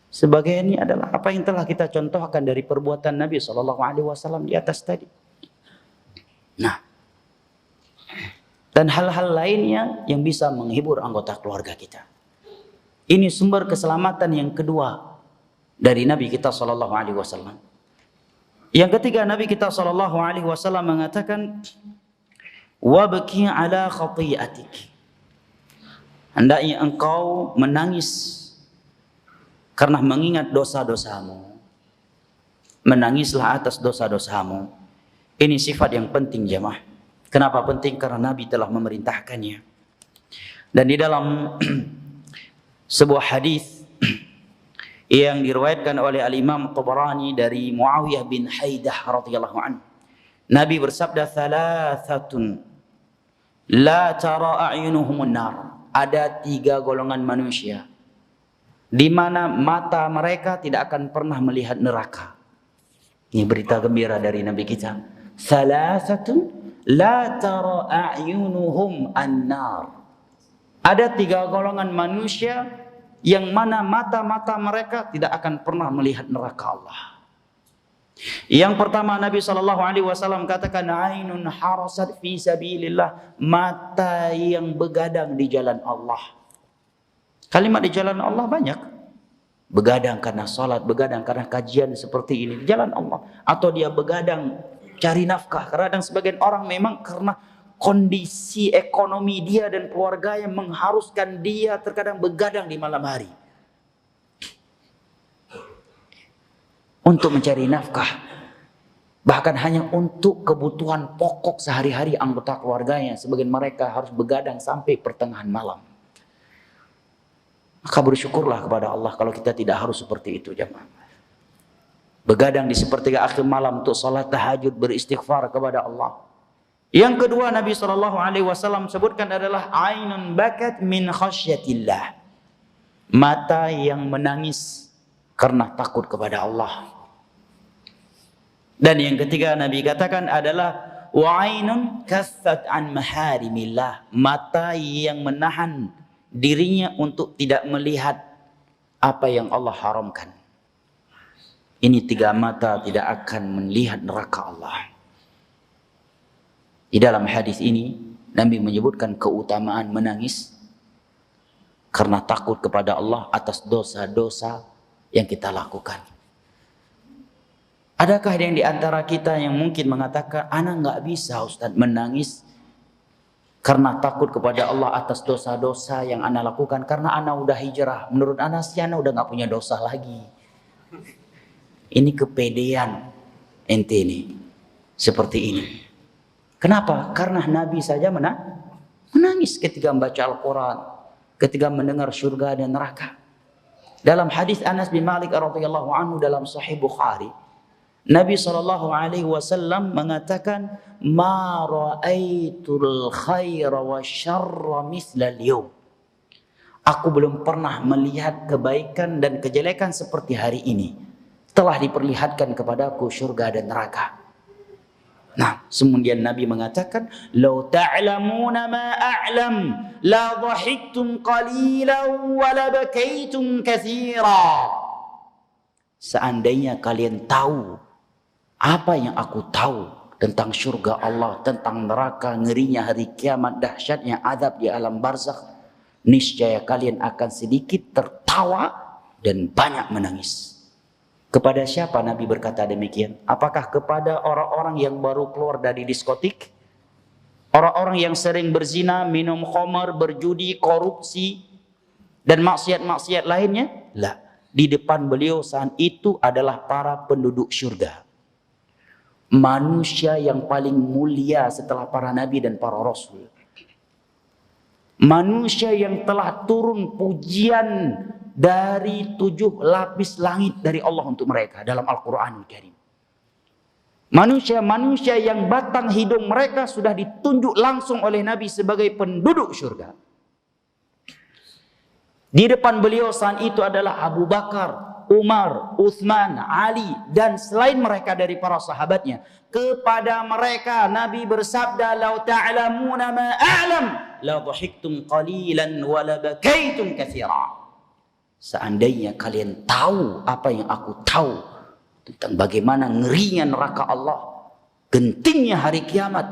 Sebagai ini adalah apa yang telah kita contohkan dari perbuatan Nabi SAW di atas tadi. Nah, dan hal-hal lainnya yang bisa menghibur anggota keluarga kita. Ini sumber keselamatan yang kedua dari Nabi kita SAW. Yang ketiga, Nabi kita SAW mengatakan, wabki ala khati'atik, hendaknya engkau menangis karena mengingat dosa-dosamu. Menangislah atas dosa-dosamu. Ini sifat yang penting jemaah. Kenapa penting? Karena Nabi telah memerintahkannya. Dan di dalam sebuah hadis yang diriwayatkan oleh Al-Imam Tabarani dari Muawiyah bin Haidah radhiyallahu anhu, Nabi bersabda, "Thalathatun la tara a'yunuhumun nar." Ada 3 golongan manusia di mana mata mereka tidak akan pernah melihat neraka. Ini berita gembira dari Nabi kita. Salasatun la tara a'yunuhum an-nar. Ada 3 golongan manusia yang mana mata-mata mereka tidak akan pernah melihat neraka Allah. Yang pertama Nabi SAW katakan, ainun harasat fi sabilillah, mata yang begadang di jalan Allah. Kalimat di jalan Allah banyak. Begadang karena salat, begadang karena kajian seperti ini di jalan Allah, atau dia begadang cari nafkah. Kadang sebagian orang memang karena kondisi ekonomi dia dan keluarga yang mengharuskan dia terkadang begadang di malam hari untuk mencari nafkah, bahkan hanya untuk kebutuhan pokok sehari-hari anggota keluarganya. Sebagian mereka harus begadang sampai pertengahan malam. Maka bersyukurlah kepada Allah kalau kita tidak harus seperti itu, jemaah. Begadang di sepertiga akhir malam untuk salat tahajud, beristighfar kepada Allah. Yang kedua Nabi SAW sebutkan adalah ainun bakat min khasyatillah, mata yang menangis karena takut kepada Allah. Dan yang ketiga Nabi katakan adalah wa ainun kaffat an maharimillah, mata yang menahan dirinya untuk tidak melihat apa yang Allah haramkan. Ini 3 mata tidak akan melihat neraka Allah. Di dalam hadis ini Nabi menyebutkan keutamaan menangis karena takut kepada Allah atas dosa-dosa yang kita lakukan. Adakah yang di antara kita yang mungkin mengatakan, ana nggak bisa Ustaz menangis karena takut kepada Allah atas dosa-dosa yang ana lakukan, karena ana udah hijrah. Menurut ana sih ana udah nggak punya dosa lagi. Ini kepedean ente ini seperti ini. Kenapa? Karena Nabi saja menangis ketika membaca Al-Quran, ketika mendengar surga dan neraka. Dalam hadis Anas bin Malik radhiyallahu anhu dalam Sahih Bukhari, Nabi SAW mengatakan, ma ra'aitul khaira wa syarra misla al-yawm. Aku belum pernah melihat kebaikan dan kejelekan seperti hari ini. Telah diperlihatkan kepadaku surga dan neraka. Nah, kemudian Nabi mengatakan, "Lau ta'lamuna ma a'lam, la dhahiktum qalilan wa la bakaitum katsira." Seandainya kalian tahu apa yang aku tahu tentang surga Allah, tentang neraka, ngerinya hari kiamat, dahsyatnya azab di alam barzakh, niscaya kalian akan sedikit tertawa dan banyak menangis. Kepada siapa Nabi berkata demikian? Apakah kepada orang-orang yang baru keluar dari diskotik? Orang-orang yang sering berzina, minum khamar, berjudi, korupsi, dan maksiat-maksiat lainnya? La. Di depan beliau saat itu adalah para penduduk surga. Manusia yang paling mulia setelah para nabi dan para rasul. Manusia yang telah turun pujian dari 7 lapis langit dari Allah untuk mereka dalam Al-Quranul Karim. Manusia-manusia yang batang hidung mereka sudah ditunjuk langsung oleh Nabi sebagai penduduk surga. Di depan beliau saat itu adalah Abu Bakar, Umar, Utsman, Ali, dan selain mereka dari para sahabatnya. Kepada mereka Nabi bersabda, "Lau ta'lamuna ma a'lam, la dhahiktum qalilan wa la bakaitum katsira." Seandainya kalian tahu apa yang aku tahu tentang bagaimana ngerinya neraka Allah, gentingnya hari kiamat,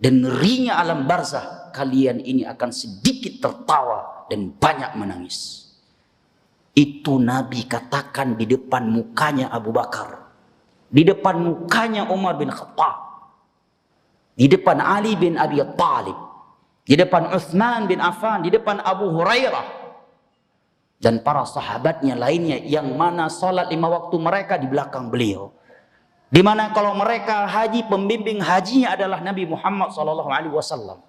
dan ngerinya alam barzakh, kalian ini akan sedikit tertawa dan banyak menangis. Itu Nabi katakan di depan mukanya Abu Bakar, di depan mukanya Umar bin Khattab, di depan Ali bin Abi Thalib, di depan Utsman bin Affan, di depan Abu Hurairah, dan para sahabatnya lainnya yang mana salat 5 waktu mereka di belakang beliau. Di mana kalau mereka haji, pembimbing hajinya adalah Nabi Muhammad SAW.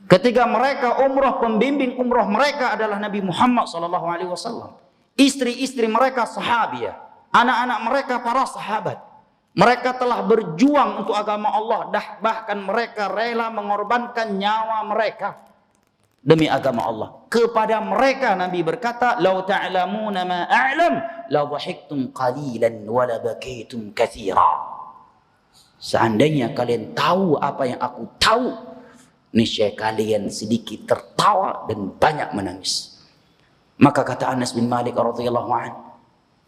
Ketika mereka umrah, pembimbing umrah mereka adalah Nabi Muhammad SAW. Istri-istri mereka sahabiah, anak-anak mereka para sahabat. Mereka telah berjuang untuk agama Allah, bahkan mereka rela mengorbankan nyawa mereka. demi agama Allah. Kepada mereka Nabi berkata, "Lau ta'lamuna ma a'lam, la dhahiktum qalilan wa la bakaitum katsira." Seandainya kalian tahu apa yang aku tahu, niscaya kalian sedikit tertawa dan banyak menangis. Maka kata Anas bin Malik radhiyallahu anhu,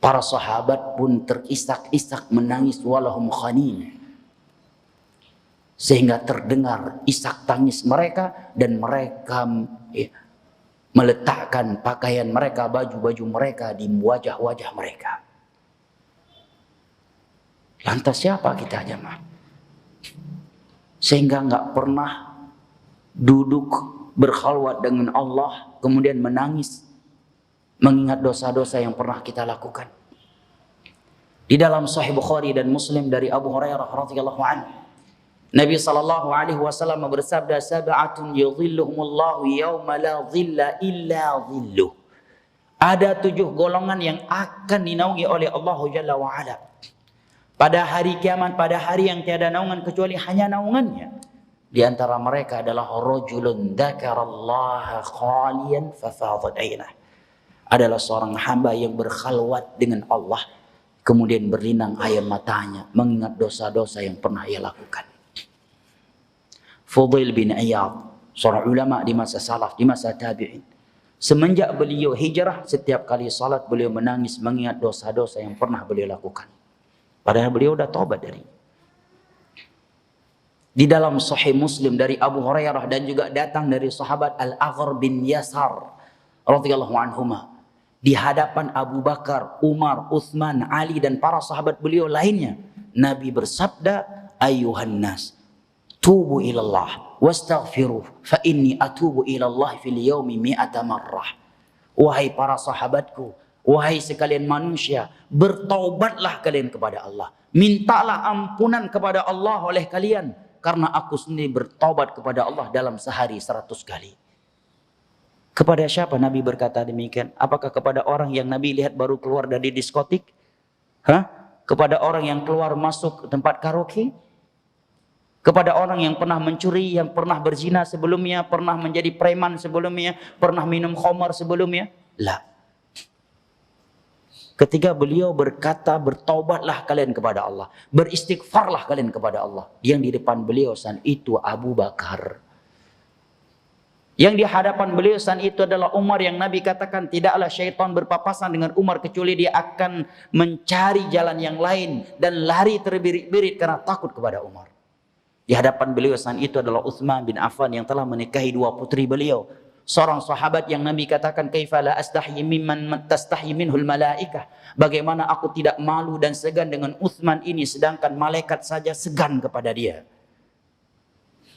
para sahabat pun terisak-isak menangis walahum khanin. Sehingga terdengar isak tangis mereka dan mereka meletakkan pakaian mereka, baju-baju mereka di wajah-wajah mereka. Lantas siapa kita jemaah? Sehingga nggak pernah duduk berkhalwat dengan Allah kemudian menangis mengingat dosa-dosa yang pernah kita lakukan. Di dalam Sahih Bukhari dan Muslim dari Abu Hurairah radhiyallahu anhu, Nabi sallallahu alaihi wasallam bersabda, "Sab'atun yudhilluhumullahu yauma la dhilla illa dhilluh." Ada 7 golongan yang akan dinaungi oleh Allah Jalla wa Ala pada hari kiamat, pada hari yang tiada naungan kecuali hanya naungannya. Di antara mereka adalah rajulun dzakarallaha khaliyan fafadat ainah. Adalah seorang hamba yang berkhalwat dengan Allah kemudian berlinang air matanya mengingat dosa-dosa yang pernah ia lakukan. Fudail bin Iyad, seorang ulama di masa salaf, di masa tabi'in, semenjak beliau hijrah, setiap kali salat beliau menangis mengingat dosa-dosa yang pernah beliau lakukan, padahal beliau sudah taubat dari. Di dalam Sahih Muslim dari Abu Hurairah dan juga datang dari sahabat Al-Aghr bin Yasar radhiyallahu anhuma, di hadapan Abu Bakar, Umar, Utsman, Ali dan para sahabat beliau lainnya, Nabi bersabda, "Ayuhan nas, tubu ilallah wastaghfiruh fa inni atubu ilallah fil yaumi mi'ata marrah." Wahai para sahabatku, wahai sekalian manusia, bertaubatlah kalian kepada Allah. Mintalah ampunan kepada Allah oleh kalian, karena aku sendiri bertaubat kepada Allah dalam sehari 100 kali. Kepada siapa Nabi berkata demikian? Apakah kepada orang yang Nabi lihat baru keluar dari diskotik? Kepada orang yang keluar masuk ke tempat karaoke? Kepada orang yang pernah mencuri, yang pernah berzina sebelumnya, pernah menjadi preman sebelumnya, pernah minum khamar sebelumnya? La. Ketika beliau berkata, bertaubatlah kalian kepada Allah, beristighfarlah kalian kepada Allah, yang di depan beliau saat itu Abu Bakar. Yang di hadapan beliau saat itu adalah Umar, yang Nabi katakan tidaklah syaitan berpapasan dengan Umar kecuali dia akan mencari jalan yang lain dan lari terbirit-birit karena takut kepada Umar. Di hadapan beliau saat itu adalah Utsman bin Affan yang telah menikahi 2 putri beliau. Seorang sahabat yang Nabi katakan, "Kaifa la astahyi mimman tastahyi minhul malaikah." Bagaimana aku tidak malu dan segan dengan Utsman ini sedangkan malaikat saja segan kepada dia.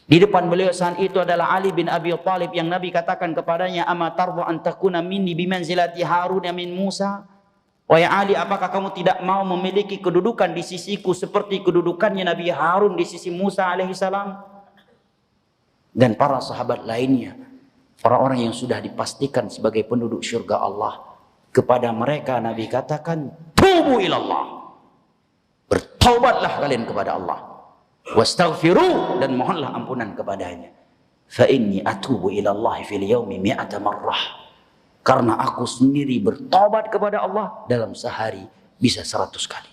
Di depan beliau saat itu adalah Ali bin Abi Thalib yang Nabi katakan kepadanya, "Ama tarda an takuna minni bimanzilati Harun min Musa?" Wahai Ali, apakah kamu tidak mau memiliki kedudukan di sisiku seperti kedudukannya Nabi Harun di sisi Musa alaihissalam? Dan para sahabat lainnya, orang-orang yang sudah dipastikan sebagai penduduk surga Allah, kepada mereka Nabi katakan, "Tubu ilallah." Bertaubatlah kalian kepada Allah. Wastaghfiru, dan mohonlah ampunan kepadanya. Fa inni atubu ilallah fil yaumi mi'ata marrah. Karena aku sendiri bertobat kepada Allah dalam sehari bisa 100 kali.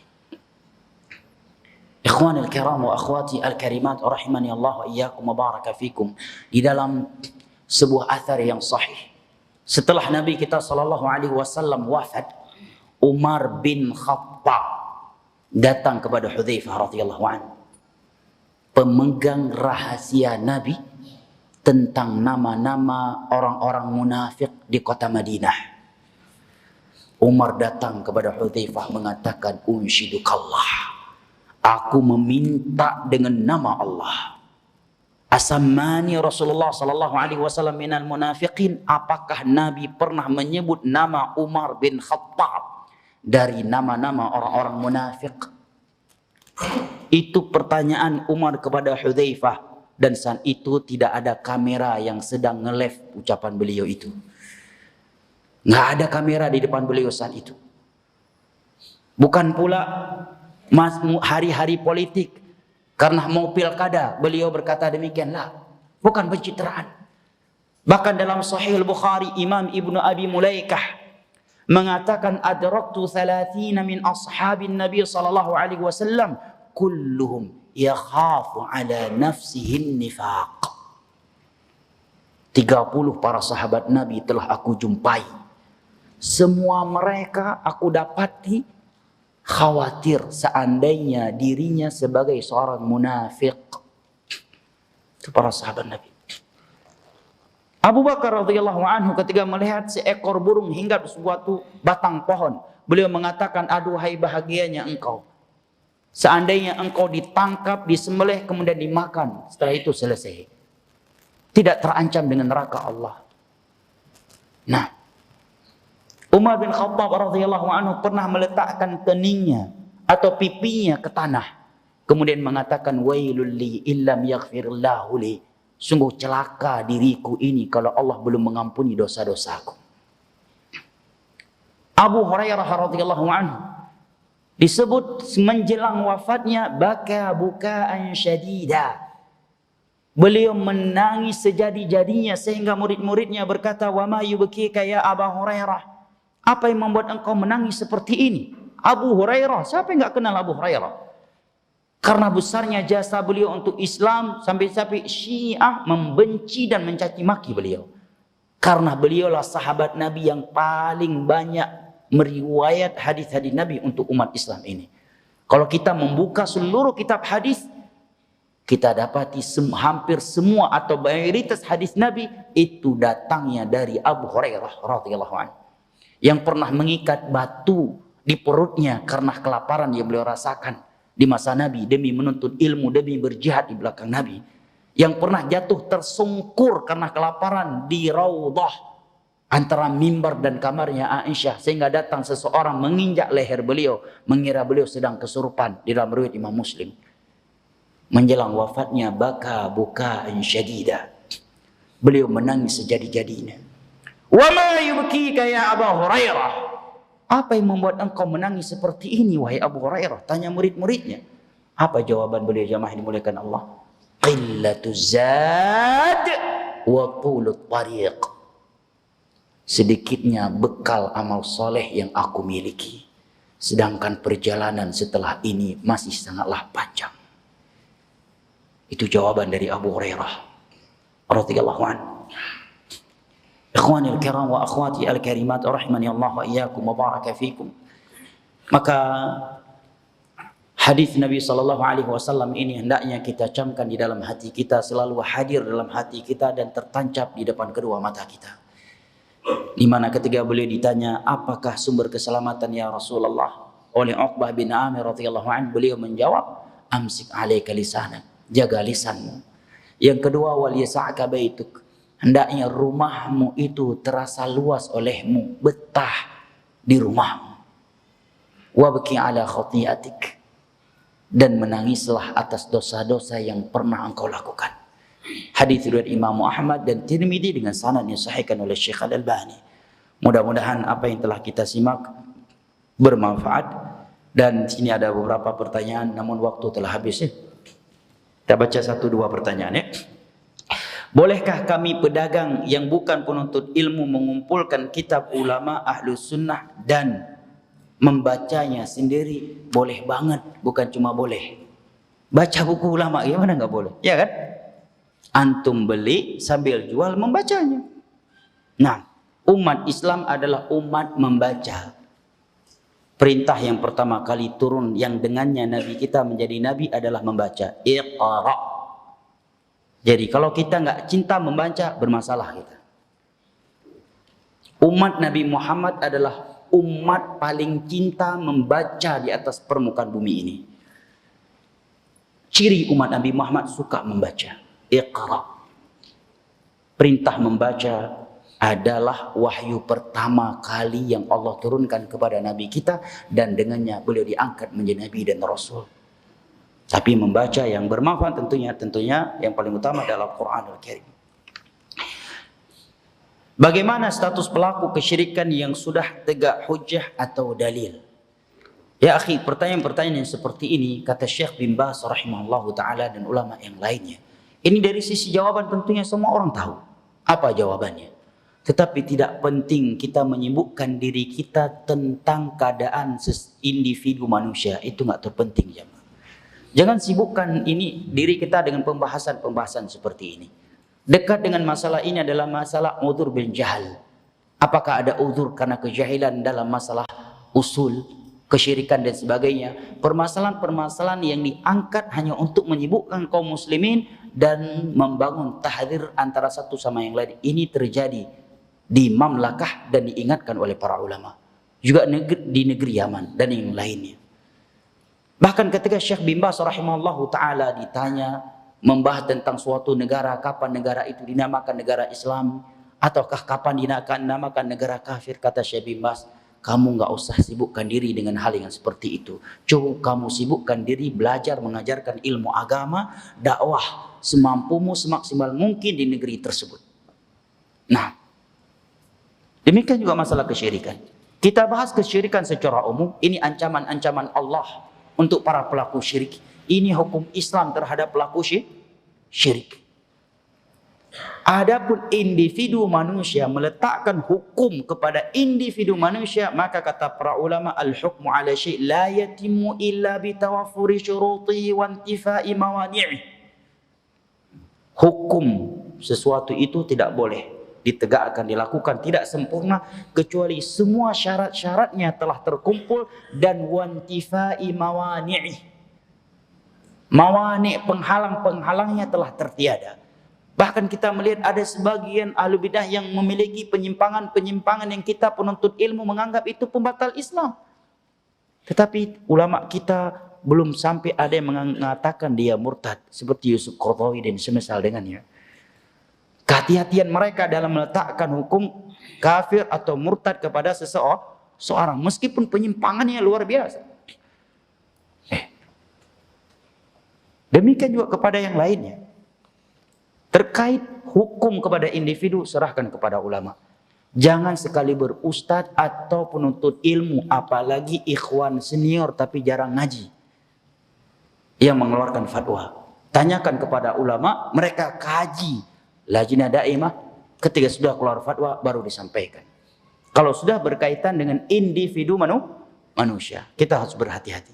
Ikhwani al-kiram wa akhwati al-karimat rahimani Allah wa iyyakum wa baraka fikum. Di dalam sebuah athar yang sahih, setelah Nabi kita sallallahu alaihi wasallam wafat, Umar bin Khattab datang kepada Hudzaifah radhiyallahu anhu, pemegang rahasia Nabi tentang nama-nama orang-orang munafik di kota Madinah. Umar datang kepada Hudzaifah mengatakan, "Unsyidukallah, aku meminta dengan nama Allah. Asammani Rasulullah sallallahu alaihi wasallam minal munafiqin." Apakah Nabi pernah menyebut nama Umar bin Khattab dari nama-nama orang-orang munafik? Itu pertanyaan Umar kepada Hudzaifah, dan saat itu tidak ada kamera yang sedang nge-live ucapan beliau itu. Nggak ada kamera di depan beliau saat itu. Bukan pula hari-hari politik karena mau pilkada beliau berkata demikianlah. Bukan pencitraan. Bahkan dalam Sahih Al-Bukhari, Imam Ibnu Abi Mulaikah mengatakan, adraktu 30 min ashabin Nabi sallallahu alaihi wasallam kulluhum yakhafu ala nafsihi nifaq. 30 para sahabat Nabi telah aku jumpai. Semua mereka aku dapati khawatir seandainya dirinya sebagai seorang munafik. Itu para sahabat Nabi. Abu Bakar radhiyallahu anhu ketika melihat seekor burung hinggap suatu batang pohon, beliau mengatakan, aduhai bahagianya engkau. Seandainya engkau ditangkap, disembelih, kemudian dimakan, setelah itu selesai. Tidak terancam dengan neraka Allah. Nah, Umar bin Khattab radhiyallahu anhu pernah meletakkan keningnya atau pipinya ke tanah, kemudian mengatakan, wailul li illam yaghfirillahu li. Sungguh celaka diriku ini kalau Allah belum mengampuni dosa-dosaku. Abu Hurairah radhiyallahu anhu disebut menjelang wafatnya baka bukaan syadida. Beliau menangis sejadi-jadinya sehingga murid-muridnya berkata, wa ma yubkika ya Abu Hurairah? Apa yang membuat engkau menangis seperti ini? Abu Hurairah, siapa yang enggak kenal Abu Hurairah? Karena besarnya jasa beliau untuk Islam, sampai-sampai Syiah membenci dan mencaci maki beliau. Karena beliaulah sahabat Nabi yang paling banyak meriwayat hadis-hadis Nabi untuk umat Islam ini. Kalau kita membuka seluruh kitab hadis, kita dapati hampir semua atau mayoritas hadis Nabi itu datangnya dari Abu Hurairah radhiyallahu anhu, yang pernah mengikat batu di perutnya karena kelaparan yang beliau rasakan di masa Nabi demi menuntut ilmu, demi berjihad di belakang Nabi, yang pernah jatuh tersungkur karena kelaparan di Raudhah antara mimbar dan kamarnya Aisyah, sehingga datang seseorang menginjak leher beliau, mengira beliau sedang kesurupan, di dalam riwayat Imam Muslim. Menjelang wafatnya baka bukaan syadida, beliau menangis sejadi-jadinya. Wa ma yubkika ya Abu Hurairah? Apa yang membuat engkau menangis seperti ini wahai Abu Hurairah? Tanya murid-muridnya. Apa jawaban beliau, jamaah dimuliakan Allah? Qillatuz zad wa tulut tariq. Sedikitnya bekal amal soleh yang aku miliki, sedangkan perjalanan setelah ini masih sangatlah panjang. Itu jawaban dari Abu Hurairah radhiyallahu anhu. Ikhwanil kiram wa akhwati al-karimat rahimani Allah wa iyyakum wa baraka fikum. Maka hadis Nabi sallallahu alaihi wasallam ini hendaknya kita camkan di dalam hati kita, selalu hadir dalam hati kita dan tertancap di depan kedua mata kita. Di mana ketika beliau ditanya, apakah sumber keselamatan ya Rasulullah, oleh Uqbah bin Amir radhiyallahu anhu, beliau menjawab, amsik alaika lisanak, jaga lisanmu. Yang kedua, wal yasa'ka baituk, hendaknya rumahmu itu terasa luas olehmu, betah di rumahmu. Wabki ala khati'atik, dan menangislah atas dosa-dosa yang pernah engkau lakukan. Hadis riwayat Imam Ahmad dan Tirmidzi dengan sanad yang sahihkan oleh Syekh Al-Albani. Mudah-mudahan apa yang telah kita simak bermanfaat. Dan sini ada beberapa pertanyaan, namun waktu telah habis ya. Kita baca 1-2 pertanyaan ya. Bolehkah kami pedagang yang bukan penuntut ilmu mengumpulkan kitab ulama ahlus sunnah dan membacanya sendiri? Boleh banget, bukan cuma boleh. Baca buku ulama, gimana nggak boleh? Ya kan? Antum beli sambil jual membacanya. Nah, umat Islam adalah umat membaca. Perintah yang pertama kali turun yang dengannya Nabi kita menjadi Nabi adalah membaca. Iqra. Jadi kalau kita nggak cinta membaca, bermasalah kita. Umat Nabi Muhammad adalah umat paling cinta membaca di atas permukaan bumi ini. Ciri umat Nabi Muhammad suka membaca. Iqra. Perintah membaca adalah wahyu pertama kali yang Allah turunkan kepada Nabi kita, dan dengannya beliau diangkat menjadi Nabi dan Rasul. Tapi membaca yang bermanfaat tentunya yang paling utama adalah Al-Quranul Karim. Bagaimana status pelaku kesyirikan yang sudah tegak hujjah atau dalil? Ya akhi, pertanyaan-pertanyaan yang seperti ini, kata Syekh bin Baz rahimahullahu ta'ala dan ulama yang lainnya, ini dari sisi jawaban tentunya semua orang tahu. Apa jawabannya? Tetapi tidak penting kita menyibukkan diri kita tentang keadaan individu manusia. Itu nggak terpenting, jemaah. Jangan sibukkan diri kita dengan pembahasan-pembahasan seperti ini. Dekat dengan masalah ini adalah masalah udzur bil jahal. Apakah ada udzur karena kejahilan dalam masalah usul, kesyirikan dan sebagainya. Permasalahan-permasalahan yang diangkat hanya untuk menyibukkan kaum muslimin dan membangun tahdzir antara satu sama yang lain. Ini terjadi di mamlakah dan diingatkan oleh para ulama. Juga di negeri Yaman dan yang lainnya. Bahkan ketika Syekh bin Baz rahimahullahu ta'ala ditanya membahas tentang suatu negara, kapan negara itu dinamakan negara Islam, ataukah kapan dinamakan negara kafir, kata Syekh bin Baz, kamu nggak usah sibukkan diri dengan hal yang seperti itu. Cukup kamu sibukkan diri belajar mengajarkan ilmu agama, dakwah semampumu semaksimal mungkin di negeri tersebut. Nah, demikian juga masalah kesyirikan. Kita bahas kesyirikan secara umum, ini ancaman-ancaman Allah untuk para pelaku syirik. Ini hukum Islam terhadap pelaku syirik. Adapun individu manusia meletakkan hukum kepada individu manusia, maka kata para ulama al-hukmu ala syai' la yatimmu illa bitawaffuri syurutihi wa intifai mawani'i. Hukum sesuatu itu tidak boleh ditegakkan, dilakukan, tidak sempurna kecuali semua syarat-syaratnya telah terkumpul dan wantifai mawani'i. Mawani' penghalang-penghalangnya telah tertiada. Bahkan kita melihat ada sebagian ahlu bidah yang memiliki penyimpangan-penyimpangan yang kita penuntut ilmu menganggap itu pembatal Islam. Tetapi ulama kita belum sampai ada yang mengatakan dia murtad seperti Yusuf Qaradawi dan semisal dengannya. Kehati-hatian mereka dalam meletakkan hukum kafir atau murtad kepada seseorang meskipun penyimpangannya luar biasa. Demikian juga kepada yang lainnya. Terkait hukum kepada individu, serahkan kepada ulama. Jangan sekali berustad atau penuntut ilmu, apalagi ikhwan senior tapi jarang ngaji, yang mengeluarkan fatwa. Tanyakan kepada ulama, mereka kaji lajnah daimah, ketika sudah keluar fatwa baru disampaikan. Kalau sudah berkaitan dengan individu manusia, kita harus berhati-hati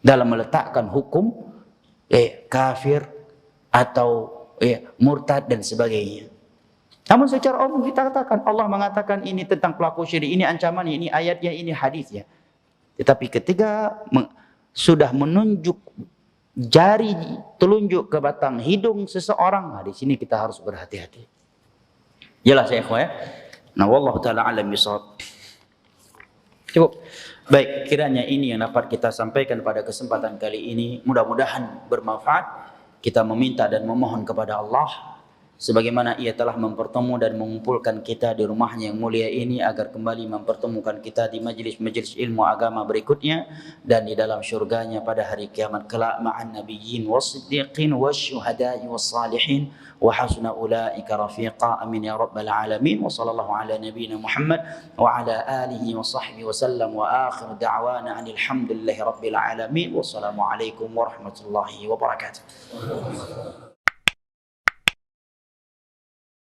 dalam meletakkan hukum kafir atau murtad dan sebagainya. Namun secara umum kita katakan Allah mengatakan ini tentang pelaku syirik, ini ancamannya, ini ayatnya, ini hadisnya. Tetapi ketika sudah menunjuk jari telunjuk ke batang hidung seseorang, di sini kita harus berhati-hati. Jelas ya ikhwan ya? Nah, wallahu taala alam bisawab. Cukup. Baik, kiranya ini yang dapat kita sampaikan pada kesempatan kali ini, mudah-mudahan bermanfaat. Kita meminta dan memohon kepada Allah sebagaimana ia telah mempertemukan dan mengumpulkan kita di rumahnya yang mulia ini, agar kembali mempertemukan kita di majlis-majlis ilmu agama berikutnya dan di dalam syurganya pada hari kiamat kelak ma'an nabiyyin was-siddiqin wasyuhada'i was-salihin wa hasuna ulaika rafiqa. Amin ya rabbal alamin. Wa sallallahu ala nabiyyina Muhammad wa ala alihi wa sahbihi wa sallam wa akhir da'wana alhamdulillahi rabbil alamin. Wassalamu alaikum warahmatullahi wabarakatuh.